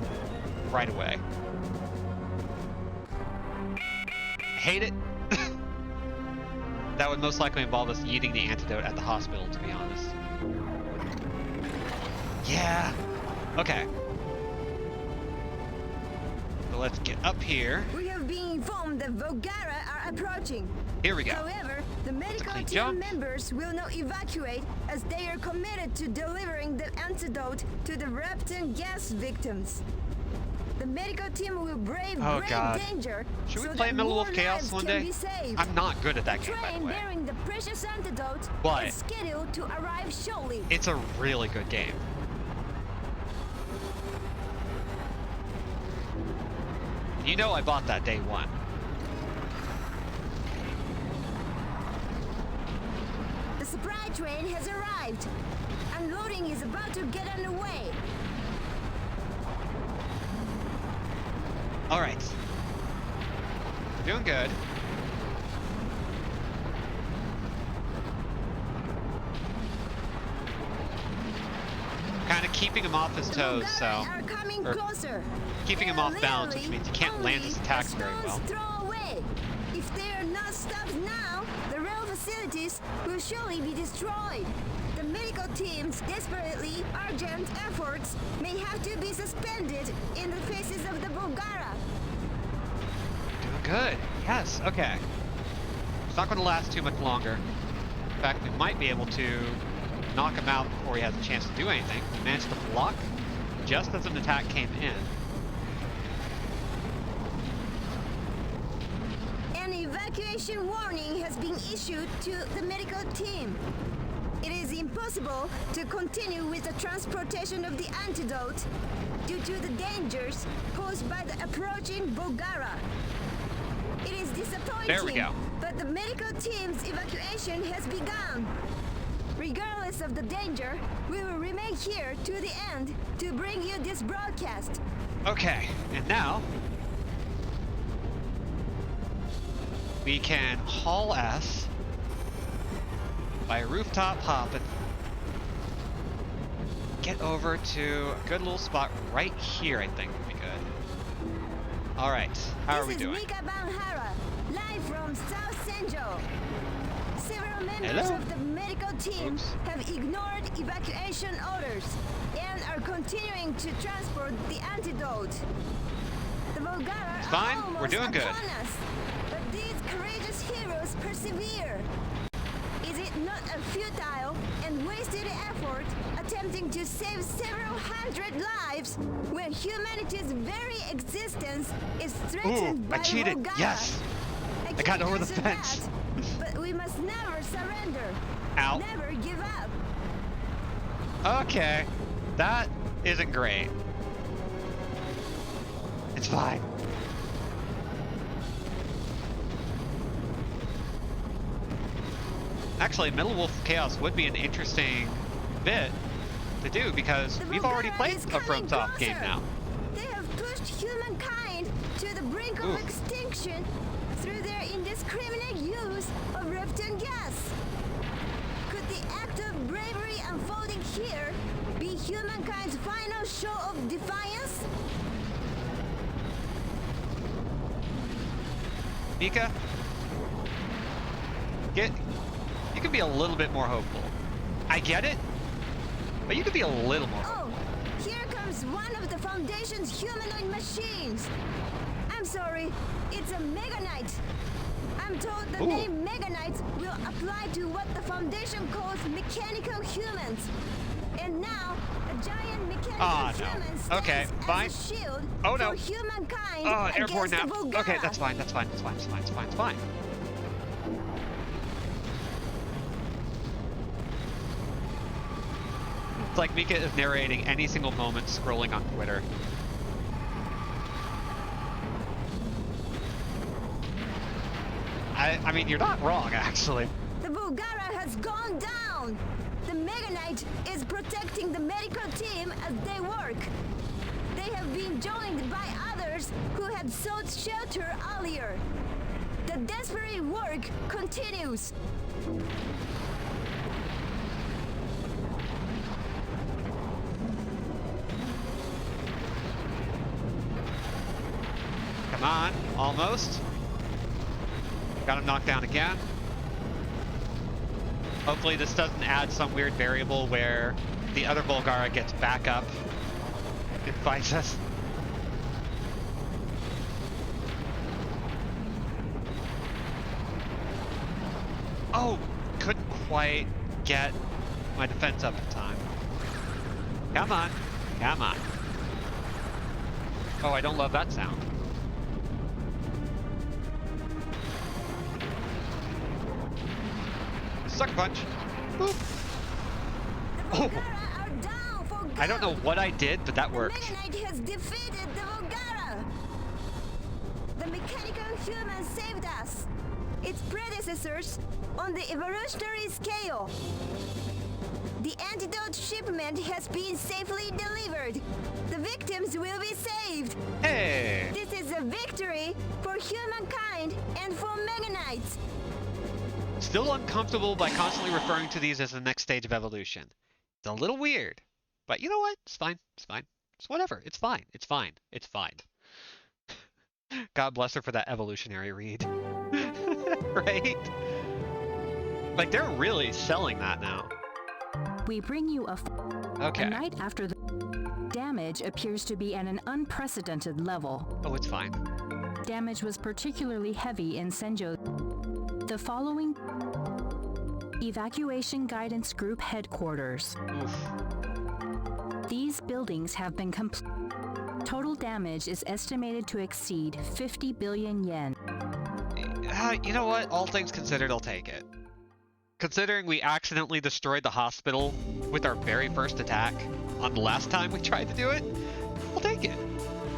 right away. Hate it. That would most likely involve us eating the antidote at the hospital, to be honest. Yeah. Okay. So let's get up here. We have been informed that Volgara are approaching. Here we go. However, the medical team members will not evacuate as they are committed to delivering the antidote to the Repton gas victims. The medical team will brave great danger. Should we play Middle Wolf Chaos one day? I'm not good at that game, by the way. Bearing the precious antidote is scheduled to arrive shortly. It's a really good game. You know I bought that day one. The supply train has arrived. Unloading is about to get underway. All right. We're doing good. Kind of keeping him off his toes, so... keeping him off balance, which means he can't land his attacks very well. Throw away. If they are not stopped now, the rail facilities will surely be destroyed. The medical team's desperately urgent efforts may have to be suspended in the faces of the Volgara. Doing good. Yes, okay. It's not going to last too much longer. In fact, we might be able to knock him out before he has a chance to do anything. We managed to block just as an attack came in. An evacuation warning has been issued to the medical team. It is impossible to continue with the transportation of the antidote due to the dangers posed by the approaching Volgara. It is disappointing, there we go. But the medical team's evacuation has begun. Regardless of the danger, we will remain here to the end to bring you this broadcast. Okay, and now we can haul ass by rooftop hopping. Get over to a good little spot right here, I think would be good. All right, how are we doing? This is Mika Banhara, live from South Senjo. Several members of the medical team have ignored evacuation orders and are continuing to transport the antidote. The Volgara are almost we're doing good. upon us, but these courageous heroes persevere. Is it not a futile and wasted effort attempting to save several hundred lives when humanity's very existence is threatened by I cheated. Volgara? Yes. I got over the fence. But we must never surrender. Ow. Never give up. Okay. That isn't great. It's fine. Actually, Middle Wolf Chaos would be an interesting bit to do because we've already played a FromSoft game now. They have pushed humankind to the brink of extinction through their indiscriminate use of Repton gas. Could the act of bravery unfolding here be humankind's final show of defiance? Mika, you can be a little bit more hopeful. I get it, but you could be a little more hopeful. Oh, here comes one of the Foundation's humanoid machines. I'm sorry. It's a Mega Knight. I'm told the Ooh. name Mega Knights will apply to what the Foundation calls mechanical humans. And now, a giant mechanical human stands Okay, fine. as a shield Oh, no. for humankind Oh, against airborne the nap. Volgara. Okay, that's fine. That's fine. It's fine. It's fine. It's fine. It's fine. It's like Mika is narrating any single moment scrolling on Twitter. I mean, you're not wrong, actually. The Volgara has gone down. The Mega Knight is protecting the medical team as they work. They have been joined by others who had sought shelter earlier. The desperate work continues. Come on, almost. Got him knocked down again. Hopefully this doesn't add some weird variable where the other Volgara gets back up and fights us. Oh, couldn't quite get my defense up in time. Come on, come on. Oh, I don't love that sound. Sucker punch. Boop. Oh. Volgara are down for good. I don't know what I did, but that The worked. Mega Knight has defeated the Volgara. The mechanical human saved us. Its predecessors on the evolutionary scale. The antidote shipment has been safely delivered. The victims will be saved. Hey! This is a victory for humankind and for Mega Knights. Still uncomfortable by constantly referring to these as the next stage of evolution. It's a little weird, but you know what? It's fine. It's fine. It's whatever. It's fine. It's fine. It's fine. God bless her for that evolutionary read. Right? Like, they're really selling that now. We bring you a Okay. night after the damage appears to be at an unprecedented level. Oh, it's fine. Damage was particularly heavy in Senjo. The following Evacuation Guidance Group headquarters. Oof. These buildings have been total damage is estimated to exceed 50 billion yen. You know what? All things considered, I'll take it. Considering we accidentally destroyed the hospital with our very first attack on the last time we tried to do it, I'll take it.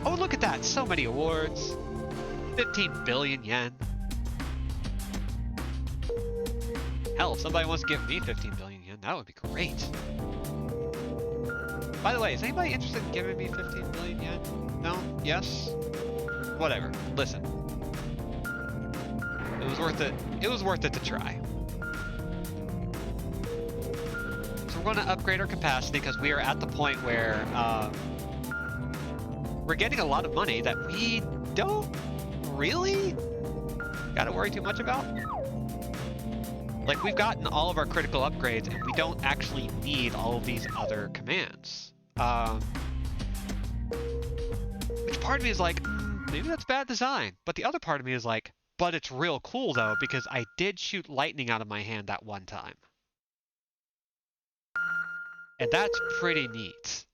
Oh, look at that. So many awards. 15 billion yen. Hell, if somebody wants to give me 15 billion yen, that would be great. By the way, is anybody interested in giving me 15 billion yen? No? Yes? Whatever. Listen. It was worth it. It was worth it to try. So we're going to upgrade our capacity because we are at the point where we're getting a lot of money that we don't really got to worry too much about. Like, we've gotten all of our critical upgrades and we don't actually need all of these other commands. Which part of me is like, maybe that's bad design. But the other part of me is like, but it's real cool though, because I did shoot lightning out of my hand that one time. And that's pretty neat.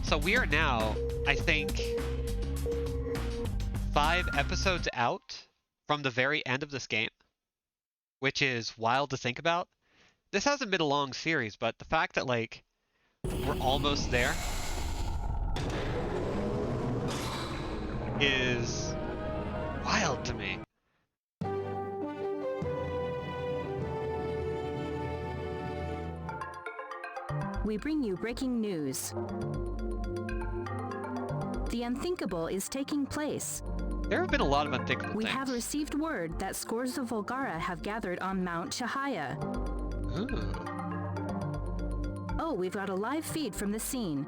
So we are now, I think, 5 episodes out from the very end of this game, which is wild to think about. This hasn't been a long series, but the fact that, like, we're almost there is wild to me. We bring you breaking news. The unthinkable is taking place. There have been a lot of unthinkable We things. have received word that scores of Volgara have gathered on Mount Chihaya. Ooh. Oh, we've got a live feed from the scene.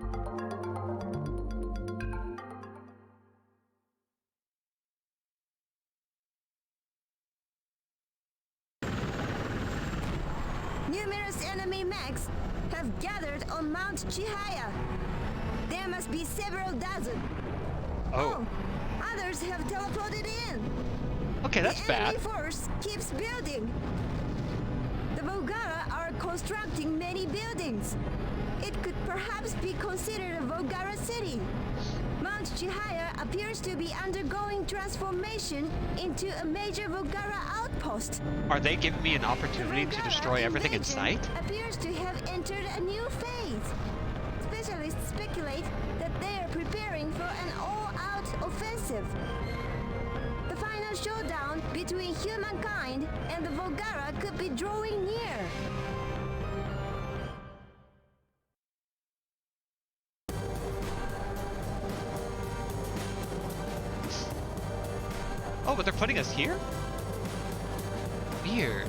Numerous enemy mechs have have gathered on Mount Chihaya. There must be several dozen. Oh. Others have teleported in. Okay, that's the bad. enemy force keeps building. The Volgara are constructing many buildings. It could perhaps be considered a Volgara city. Mount Chihaya appears to be undergoing transformation into a major Volgara outpost. Are they giving me an opportunity to destroy everything in sight? Appears to have entered a new phase. Specialists speculate that they are preparing for an all-out offensive. The final showdown between humankind and the Volgara could be drawing near. Oh, but they're putting us here? Weird.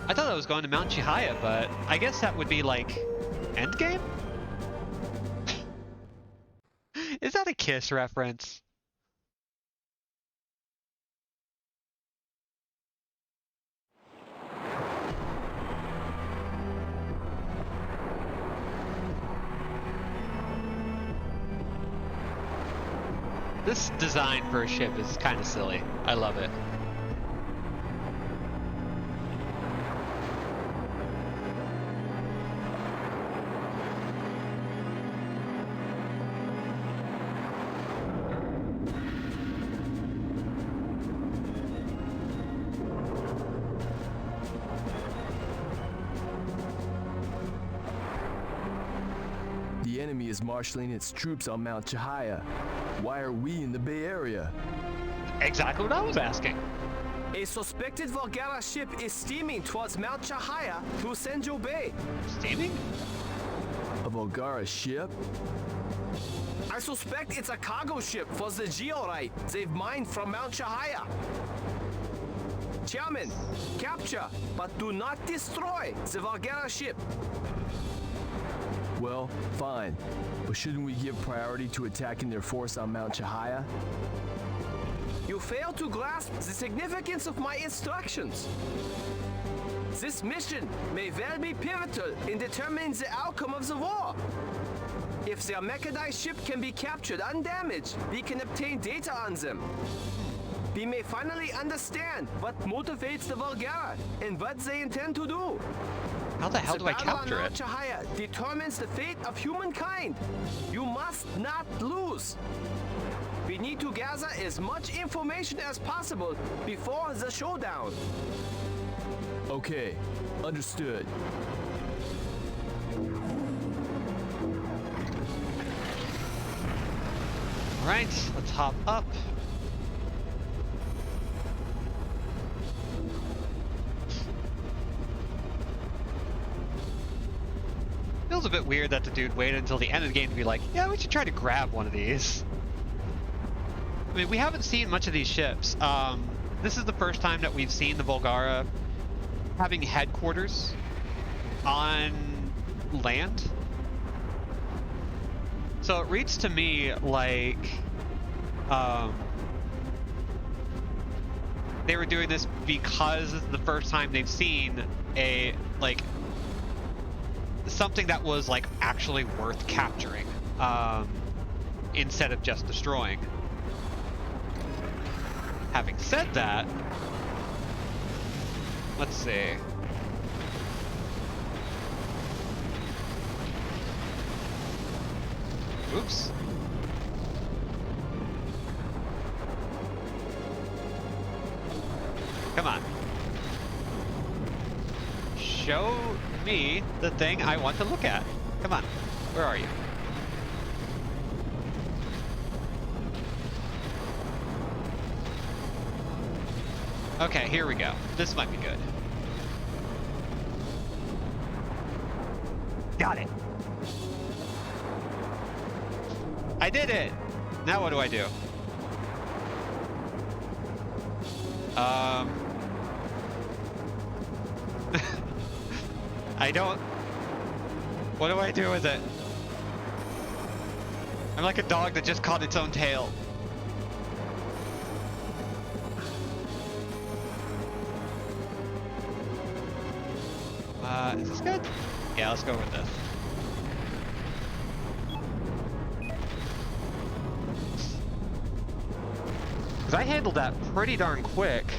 I thought I was going to Mount Chihaya, but I guess that would be like endgame? Is that a Kiss reference? This design for a ship is kind of silly. I love it. The enemy is marshaling its troops on Mount Chihaya. Why are we in the Bay Area? Exactly what I was asking. A suspected Volgara ship is steaming towards Mount Chihaya through Senjo Bay. Steaming? A Volgara ship? I suspect it's a cargo ship for the georite they've mined from Mount Chihaya. Chairman, capture, but do not destroy the Volgara ship. Well, fine. But shouldn't we give priority to attacking their force on Mount Chihaya? You fail to grasp the significance of my instructions. This mission may well be pivotal in determining the outcome of the war. If their mechanized ship can be captured undamaged, we can obtain data on them. We may finally understand what motivates the Volgara and what they intend to do. How the hell do I capture Mount it? Chihaya determines the fate of humankind. You must not lose. We need to gather as much information as possible before the showdown. Okay, understood. Alright, let's hop up. Feels a bit weird that the dude waited until the end of the game to be like, yeah, we should try to grab one of these. I mean, we haven't seen much of these ships. This is the first time that we've seen the Volgara having headquarters on land. So it reads to me like they were doing this because it's the first time they've seen a something that was like actually worth capturing instead of just destroying. Having said that, let's see. Oops. Come on. Show me the thing I want to look at. Come on. Where are you? Okay, here we go. This might be good. Got it. I did it! Now what do I do? I don't... What do I do with it? I'm like a dog that just caught its own tail. Is this good? Yeah, let's go with this. Because I handled that pretty darn quick.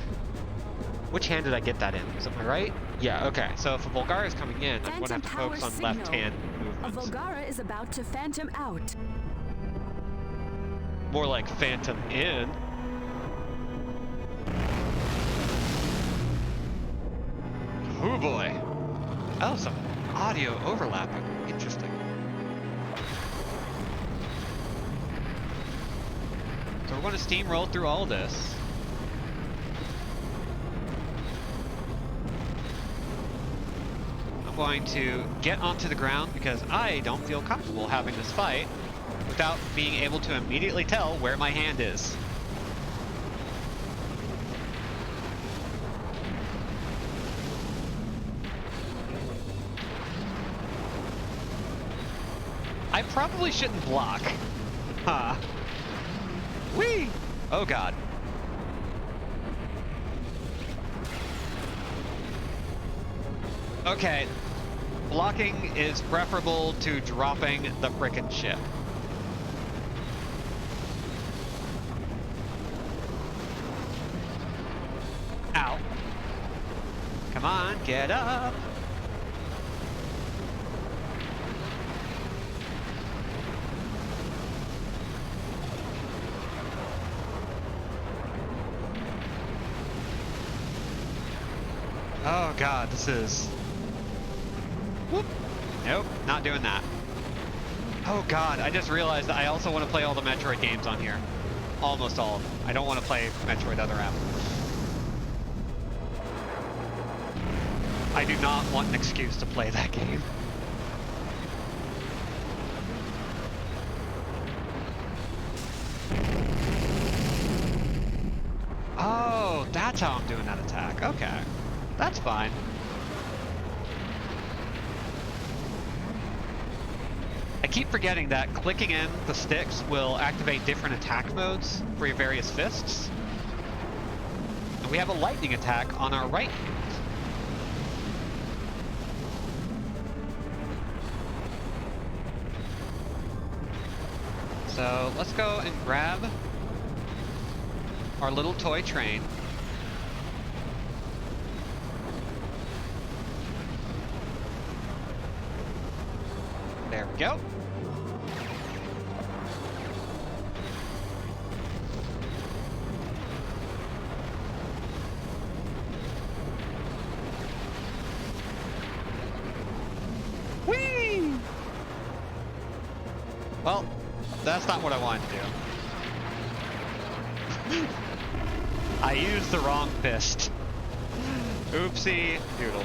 Which hand did I get that in? Was it my right? Yeah, okay. So if a Volgara is coming in, I'm going to have to focus on left hand A movements. Volgara is about to phantom out. More like phantom in. Oh boy. Oh, some audio overlapping. Interesting. So we're going to steamroll through all this. I'm going to get onto the ground because I don't feel comfortable having this fight without being able to immediately tell where my hand is. I probably shouldn't block. Huh. Whee! Oh god. Okay. Blocking is preferable to dropping the frickin' ship. Ow. Come on, get up. Oh god, this is... Whoop. Nope, not doing that. Oh god, I just realized that I also want to play all the Metroid games on here. Almost all of them. I don't want to play Metroid Other M. I do not want an excuse to play that game. Oh, that's how I'm doing that attack. Okay. That's fine. I keep forgetting that clicking in the sticks will activate different attack modes for your various fists. And we have a lightning attack on our right hand. So let's go and grab our little toy train. There we go. Whee! Well, that's not what I wanted to do. I used the wrong fist. Oopsie doodle.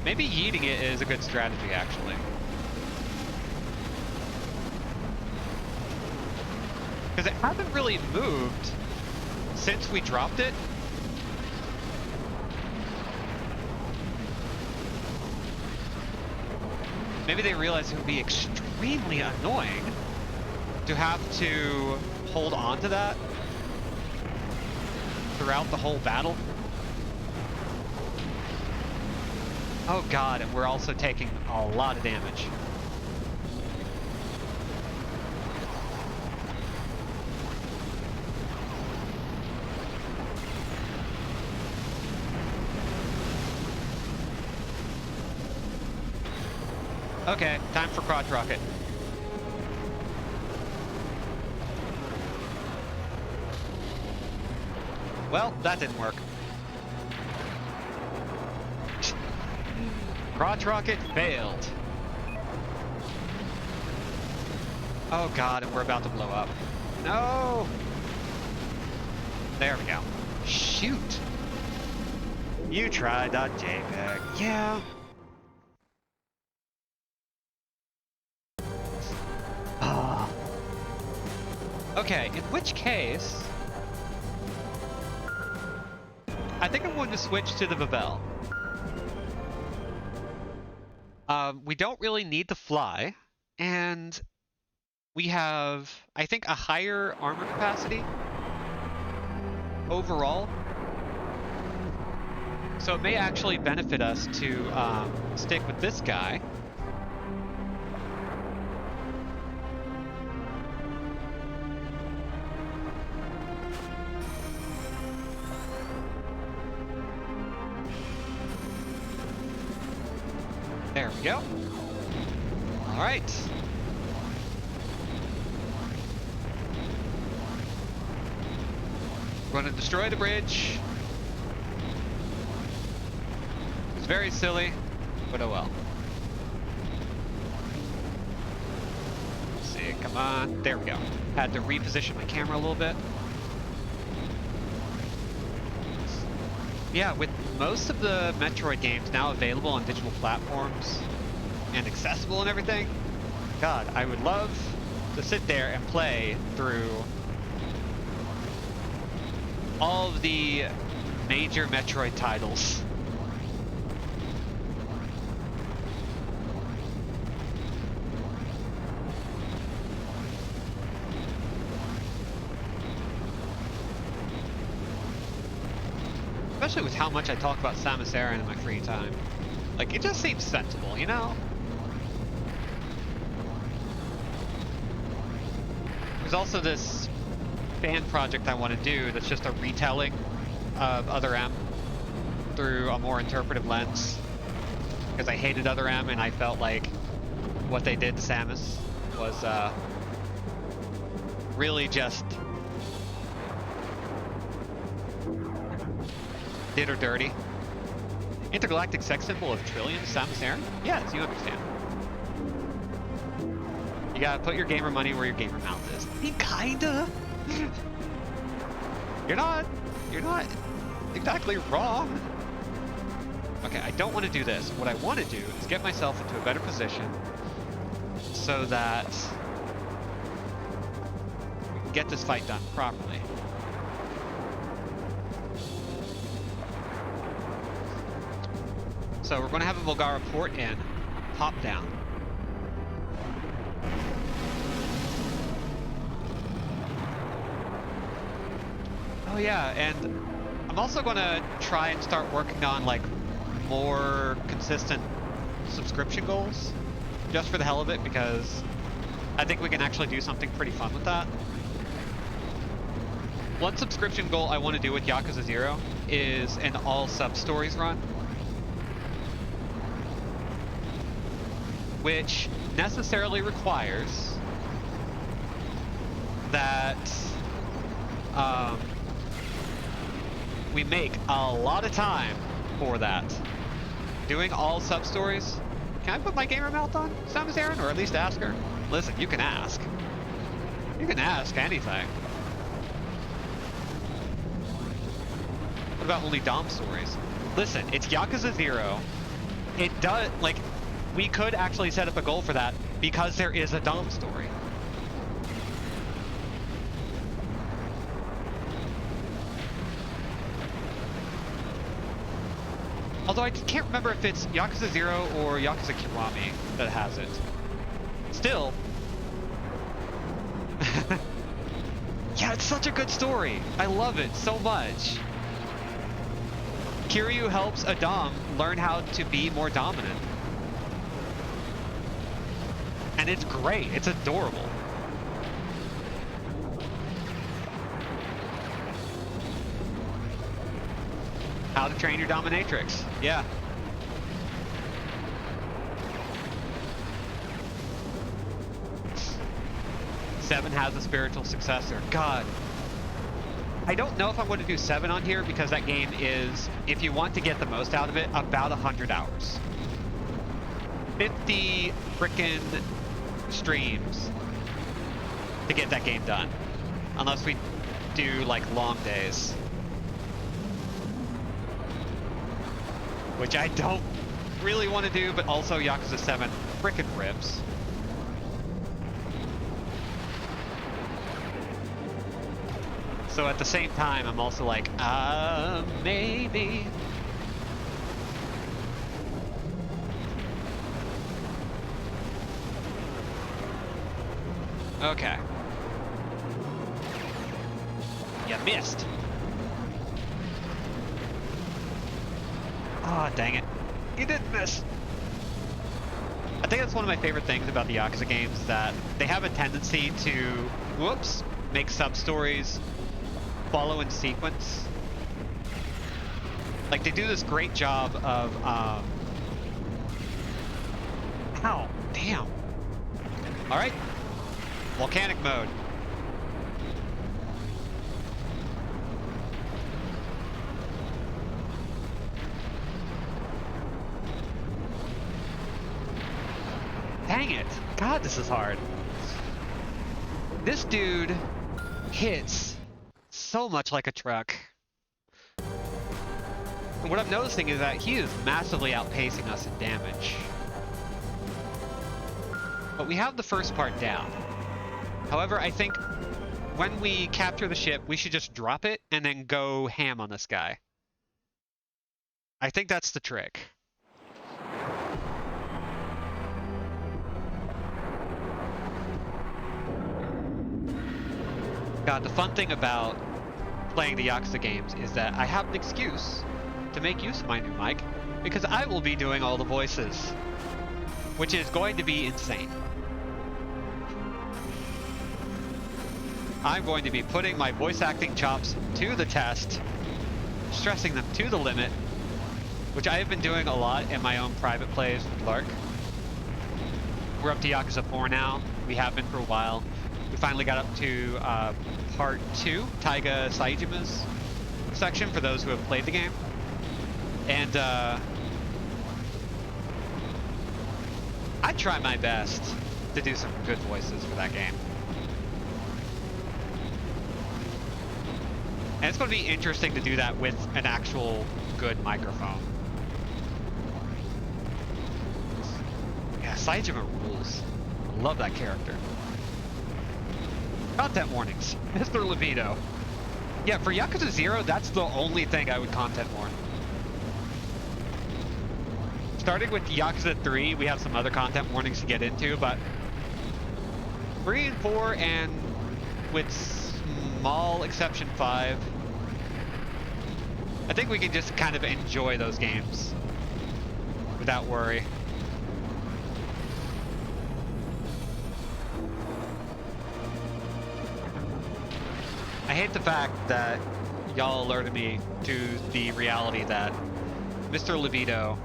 Maybe yeeting it is a good strategy, actually. Because it hasn't really moved since we dropped it. Maybe they realized it would be extremely annoying to have to hold on to that throughout the whole battle. Oh god, and we're also taking a lot of damage. Okay, time for crotch rocket. Well, that didn't work. Crotch rocket failed. Oh god, and we're about to blow up. No! There we go. Shoot! You tried .jpeg. Yeah. Ah. Okay, in which case... I think I'm going to switch to the Babel. We don't really need to fly, and we have, I think, a higher armor capacity overall. So it may actually benefit us to stick with this guy. There we go. All right. We're going to destroy the bridge. It's very silly, but oh well. Let's see, come on. There we go. Had to reposition my camera a little bit. Yeah, with most of the Metroid games now available on digital platforms and accessible and everything, God, I would love to sit there and play through all of the major Metroid titles. Especially with how much I talk about Samus Aran in my free time. Like, it just seems sensible, you know? There's also this fan project I want to do that's just a retelling of Other M through a more interpretive lens. Because I hated Other M and I felt like what they did to Samus was really just did her dirty. Intergalactic sex symbol of trillions, Samus Aran? Yes, you understand. You gotta put your gamer money where your gamer mouth is. I mean, kinda. You're not exactly wrong. Okay, I don't want to do this. What I want to do is get myself into a better position so that we can get this fight done properly. So we're going to have a Volgara port in, pop down. Oh yeah, and I'm also going to try and start working on like more consistent subscription goals, just for the hell of it, because I think we can actually do something pretty fun with that. One subscription goal I want to do with Yakuza 0 is an all sub-stories run, which necessarily requires that we make a lot of time for that. Doing all sub-stories. Can I put my gamer mouth on Samus Aran, or at least ask her? Listen, you can ask. You can ask anything. What about only Dom stories? Listen, it's Yakuza 0. It does, like, we could actually set up a goal for that because there is a Dom story. Although I can't remember if it's Yakuza 0 or Yakuza Kiwami that has it. Still. Yeah, it's such a good story. I love it so much. Kiryu helps a Dom learn how to be more dominant. And it's great. It's adorable. How to train your dominatrix. Yeah. Seven has a spiritual successor. God. I don't know if I'm going to do 7 on here because that game is, if you want to get the most out of it, about 100 hours. 50 frickin' streams to get that game done. Unless we do like long days. Which I don't really want to do, but also Yakuza 7 frickin' rips. So at the same time, I'm also like, maybe. Okay. You missed. Ah, oh, dang it. You didn't miss. I think that's one of my favorite things about the Yakuza games, that they have a tendency to, whoops, make sub-stories follow in sequence. Like, they do this great job of, ow, damn. Alright. Volcanic mode. Dang it. God, this is hard. This dude hits so much like a truck. And what I'm noticing is that he is massively outpacing us in damage. But we have the first part down. However, I think when we capture the ship, we should just drop it and then go ham on this guy. I think that's the trick. God, the fun thing about playing the Yakuza games is that I have an excuse to make use of my new mic, because I will be doing all the voices, which is going to be insane. I'm going to be putting my voice acting chops to the test, stressing them to the limit, which I have been doing a lot in my own private plays with Lark. We're up to Yakuza 4 now. We have been for a while. We finally got up to part 2, Taiga Saijima's section, for those who have played the game. And I try my best to do some good voices for that game. And it's going to be interesting to do that with an actual good microphone. Yeah, Saijima rules. I love that character. Content warnings. Mr. Libido. Yeah, for Yakuza 0, that's the only thing I would content warn. Starting with Yakuza 3, we have some other content warnings to get into, but 3 and 4, and with small exception 5, I think we can just kind of enjoy those games without worry. I hate the fact that y'all alerted me to the reality that Mr. Libido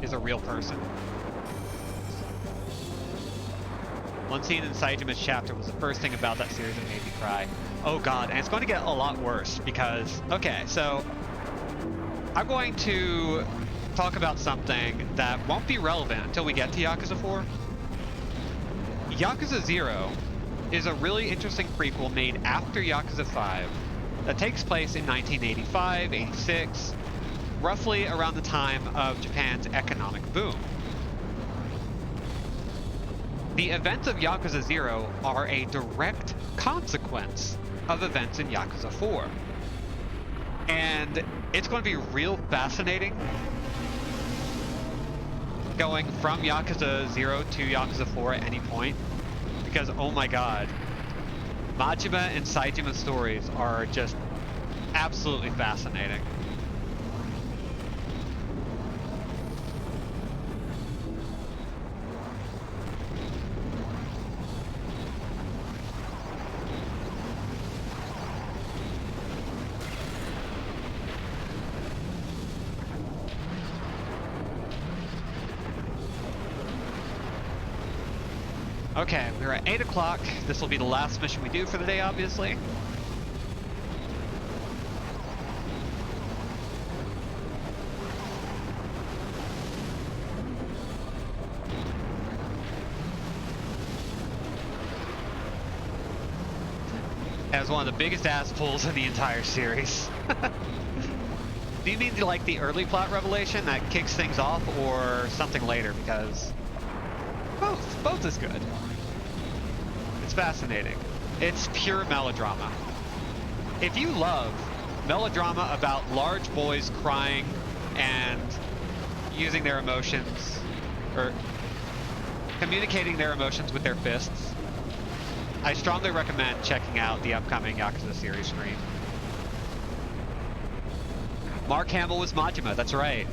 is a real person. One scene in Saijima's chapter was the first thing about that series that made me cry. Oh god, and it's going to get a lot worse because, okay, so I'm going to talk about something that won't be relevant until we get to Yakuza 4. Yakuza 0 is a really interesting prequel made after Yakuza 5 that takes place in 1985, 86, roughly around the time of Japan's economic boom. The events of Yakuza 0 are a direct consequence of events in Yakuza 4. And it's going to be real fascinating going from Yakuza 0 to Yakuza 4 at any point. Because, oh my god, Majima and Saijima's stories are just absolutely fascinating. Okay, we're at 8 o'clock. This will be the last mission we do for the day, obviously. As one of the biggest ass pulls in the entire series. Do you mean like the early plot revelation that kicks things off, or something later? Because both is good. It's fascinating. It's pure melodrama. If you love melodrama about large boys crying and using their emotions, or communicating their emotions with their fists, I strongly recommend checking out the upcoming Yakuza series stream. Mark Hamill was Majima, that's right.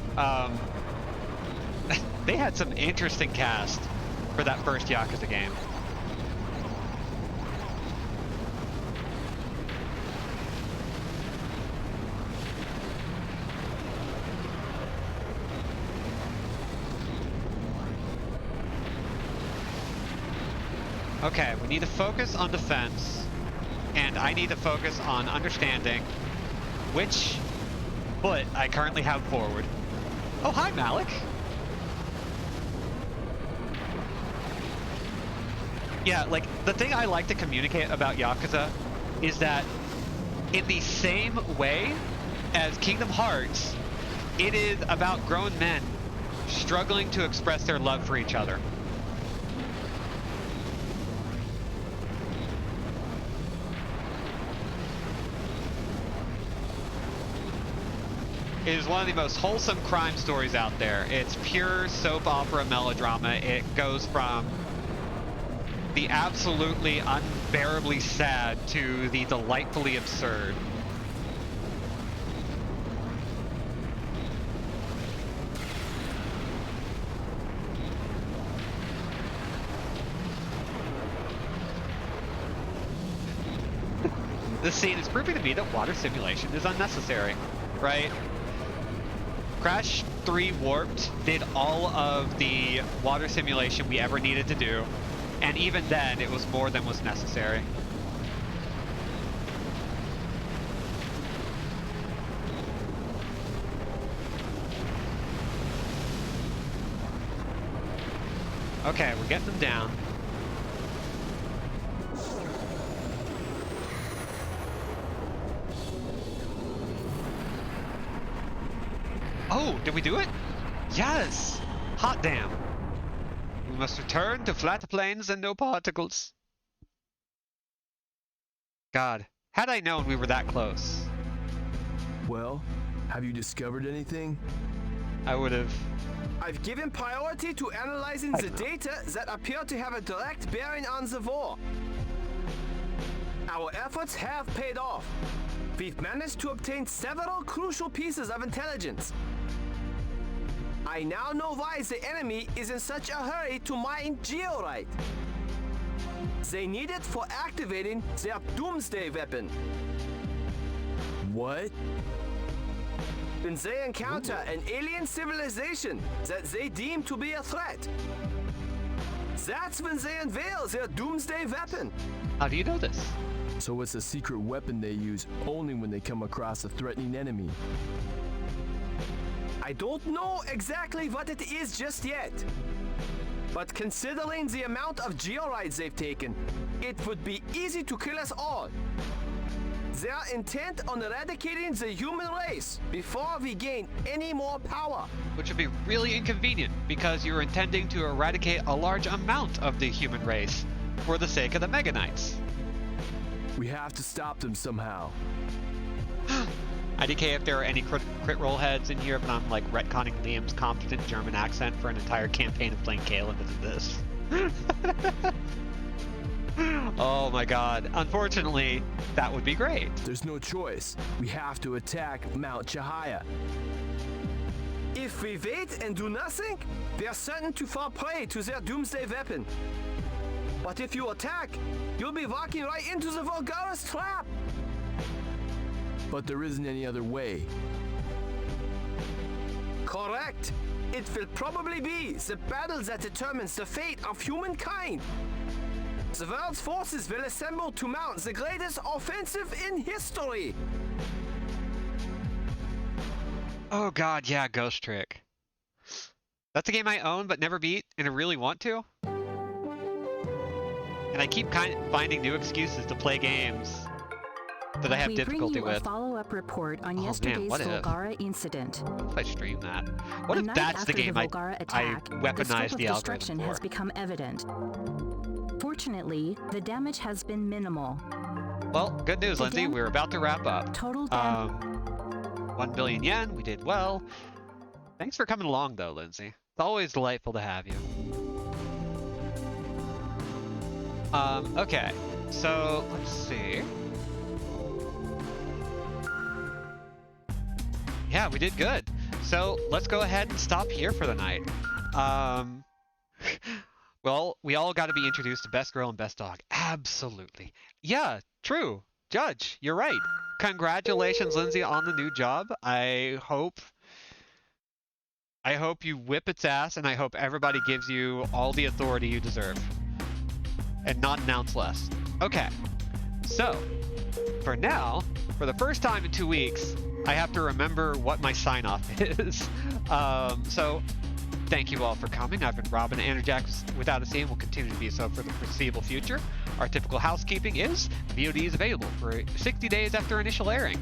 They had some interesting cast for that first Yakuza game. Okay, we need to focus on defense, and I need to focus on understanding which foot I currently have forward. Oh, hi, Malik. Yeah, like, the thing I like to communicate about Yakuza is that in the same way as Kingdom Hearts, it is about grown men struggling to express their love for each other. It is one of the most wholesome crime stories out there. It's pure soap opera melodrama. It goes from the absolutely unbearably sad to the delightfully absurd. This scene is proving to me that water simulation is unnecessary, right? Crash 3 Warped did all of the water simulation we ever needed to do, and even then it was more than was necessary. Okay, we're getting them down. Oh, did we do it? Yes! Hot damn. We must return to flat plains and no particles. God, had I known we were that close. Well, have you discovered anything? I would have. I've given priority to analyzing the data that appear to have a direct bearing on the war. Our efforts have paid off. We've managed to obtain several crucial pieces of intelligence. I now know why the enemy is in such a hurry to mine georite. They need it for activating their doomsday weapon. What? When they encounter an alien civilization that they deem to be a threat, that's when they unveil their doomsday weapon. How do you know this? So it's a secret weapon they use only when they come across a threatening enemy. I don't know exactly what it is just yet, but considering the amount of georides they've taken, it would be easy to kill us all. They're intent on eradicating the human race before we gain any more power. Which would be really inconvenient, because you're intending to eradicate a large amount of the human race for the sake of the Mega Knights. We have to stop them somehow. IDK, if there are any crit roll heads in here, but I'm like retconning Liam's competent German accent for an entire campaign of playing Kalen into this. Oh my god. Unfortunately, that would be great. There's no choice. We have to attack Mount Chihaya. If we wait and do nothing, we are certain to fall prey to their doomsday weapon. But if you attack, you'll be walking right into the Volgara's trap. But there isn't any other way. Correct. It will probably be the battle that determines the fate of humankind. The world's forces will assemble to mount the greatest offensive in history. Oh god, yeah, Ghost Trick. That's a game I own but never beat, and I really want to. And I keep finding new excuses to play games that I have difficulty with. We bring you a follow-up report on yesterday's Volgara incident. What if I stream that? What if that's the game I weaponized the algorithm for? Has become evident. Fortunately, the damage has been minimal. Well, good news, Lindsay. We're about to wrap up. Total damage. 1 billion yen. We did well. Thanks for coming along, though, Lindsay. It's always delightful to have you. Okay. So let's see. Yeah, we did good. So let's go ahead and stop here for the night. Well, we all got to be introduced to best girl and best dog. Absolutely. Yeah, true. Judge, you're right. Congratulations, Lindsay, on the new job. I hope you whip its ass, and I hope everybody gives you all the authority you deserve. And not an ounce less. Okay. So, for now, for the first time in 2 weeks, I have to remember what my sign-off is. So, thank you all for coming. I've been Robin, Enerjax without a C, and will continue to be so for the foreseeable future. Our typical housekeeping is VOD is available for 60 days after initial airing.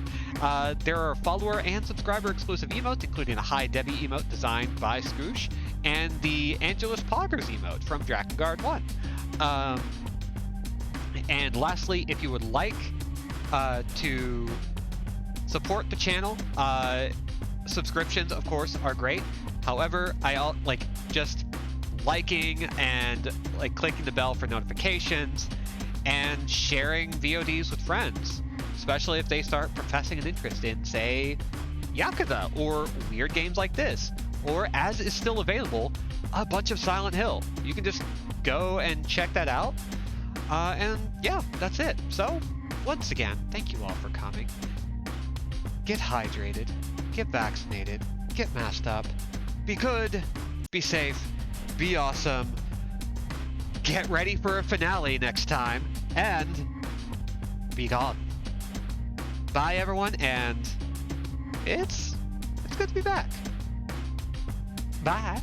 There are follower and subscriber exclusive emotes, including a Hi Debbie emote designed by Scoosh, and the Angelus Poggers emote from Drakengard 1. And lastly, if you would like to support the channel, subscriptions, of course, are great. However, just liking and clicking the bell for notifications and sharing VODs with friends, especially if they start professing an interest in, say, Yakuza or weird games like this, or, as is still available, a bunch of Silent Hill. You can just go and check that out. And yeah, that's it. So, once again, thank you all for coming. Get hydrated, get vaccinated, get masked up, be good, be safe, be awesome, get ready for a finale next time, and be gone. Bye, everyone, and it's good to be back. Bye.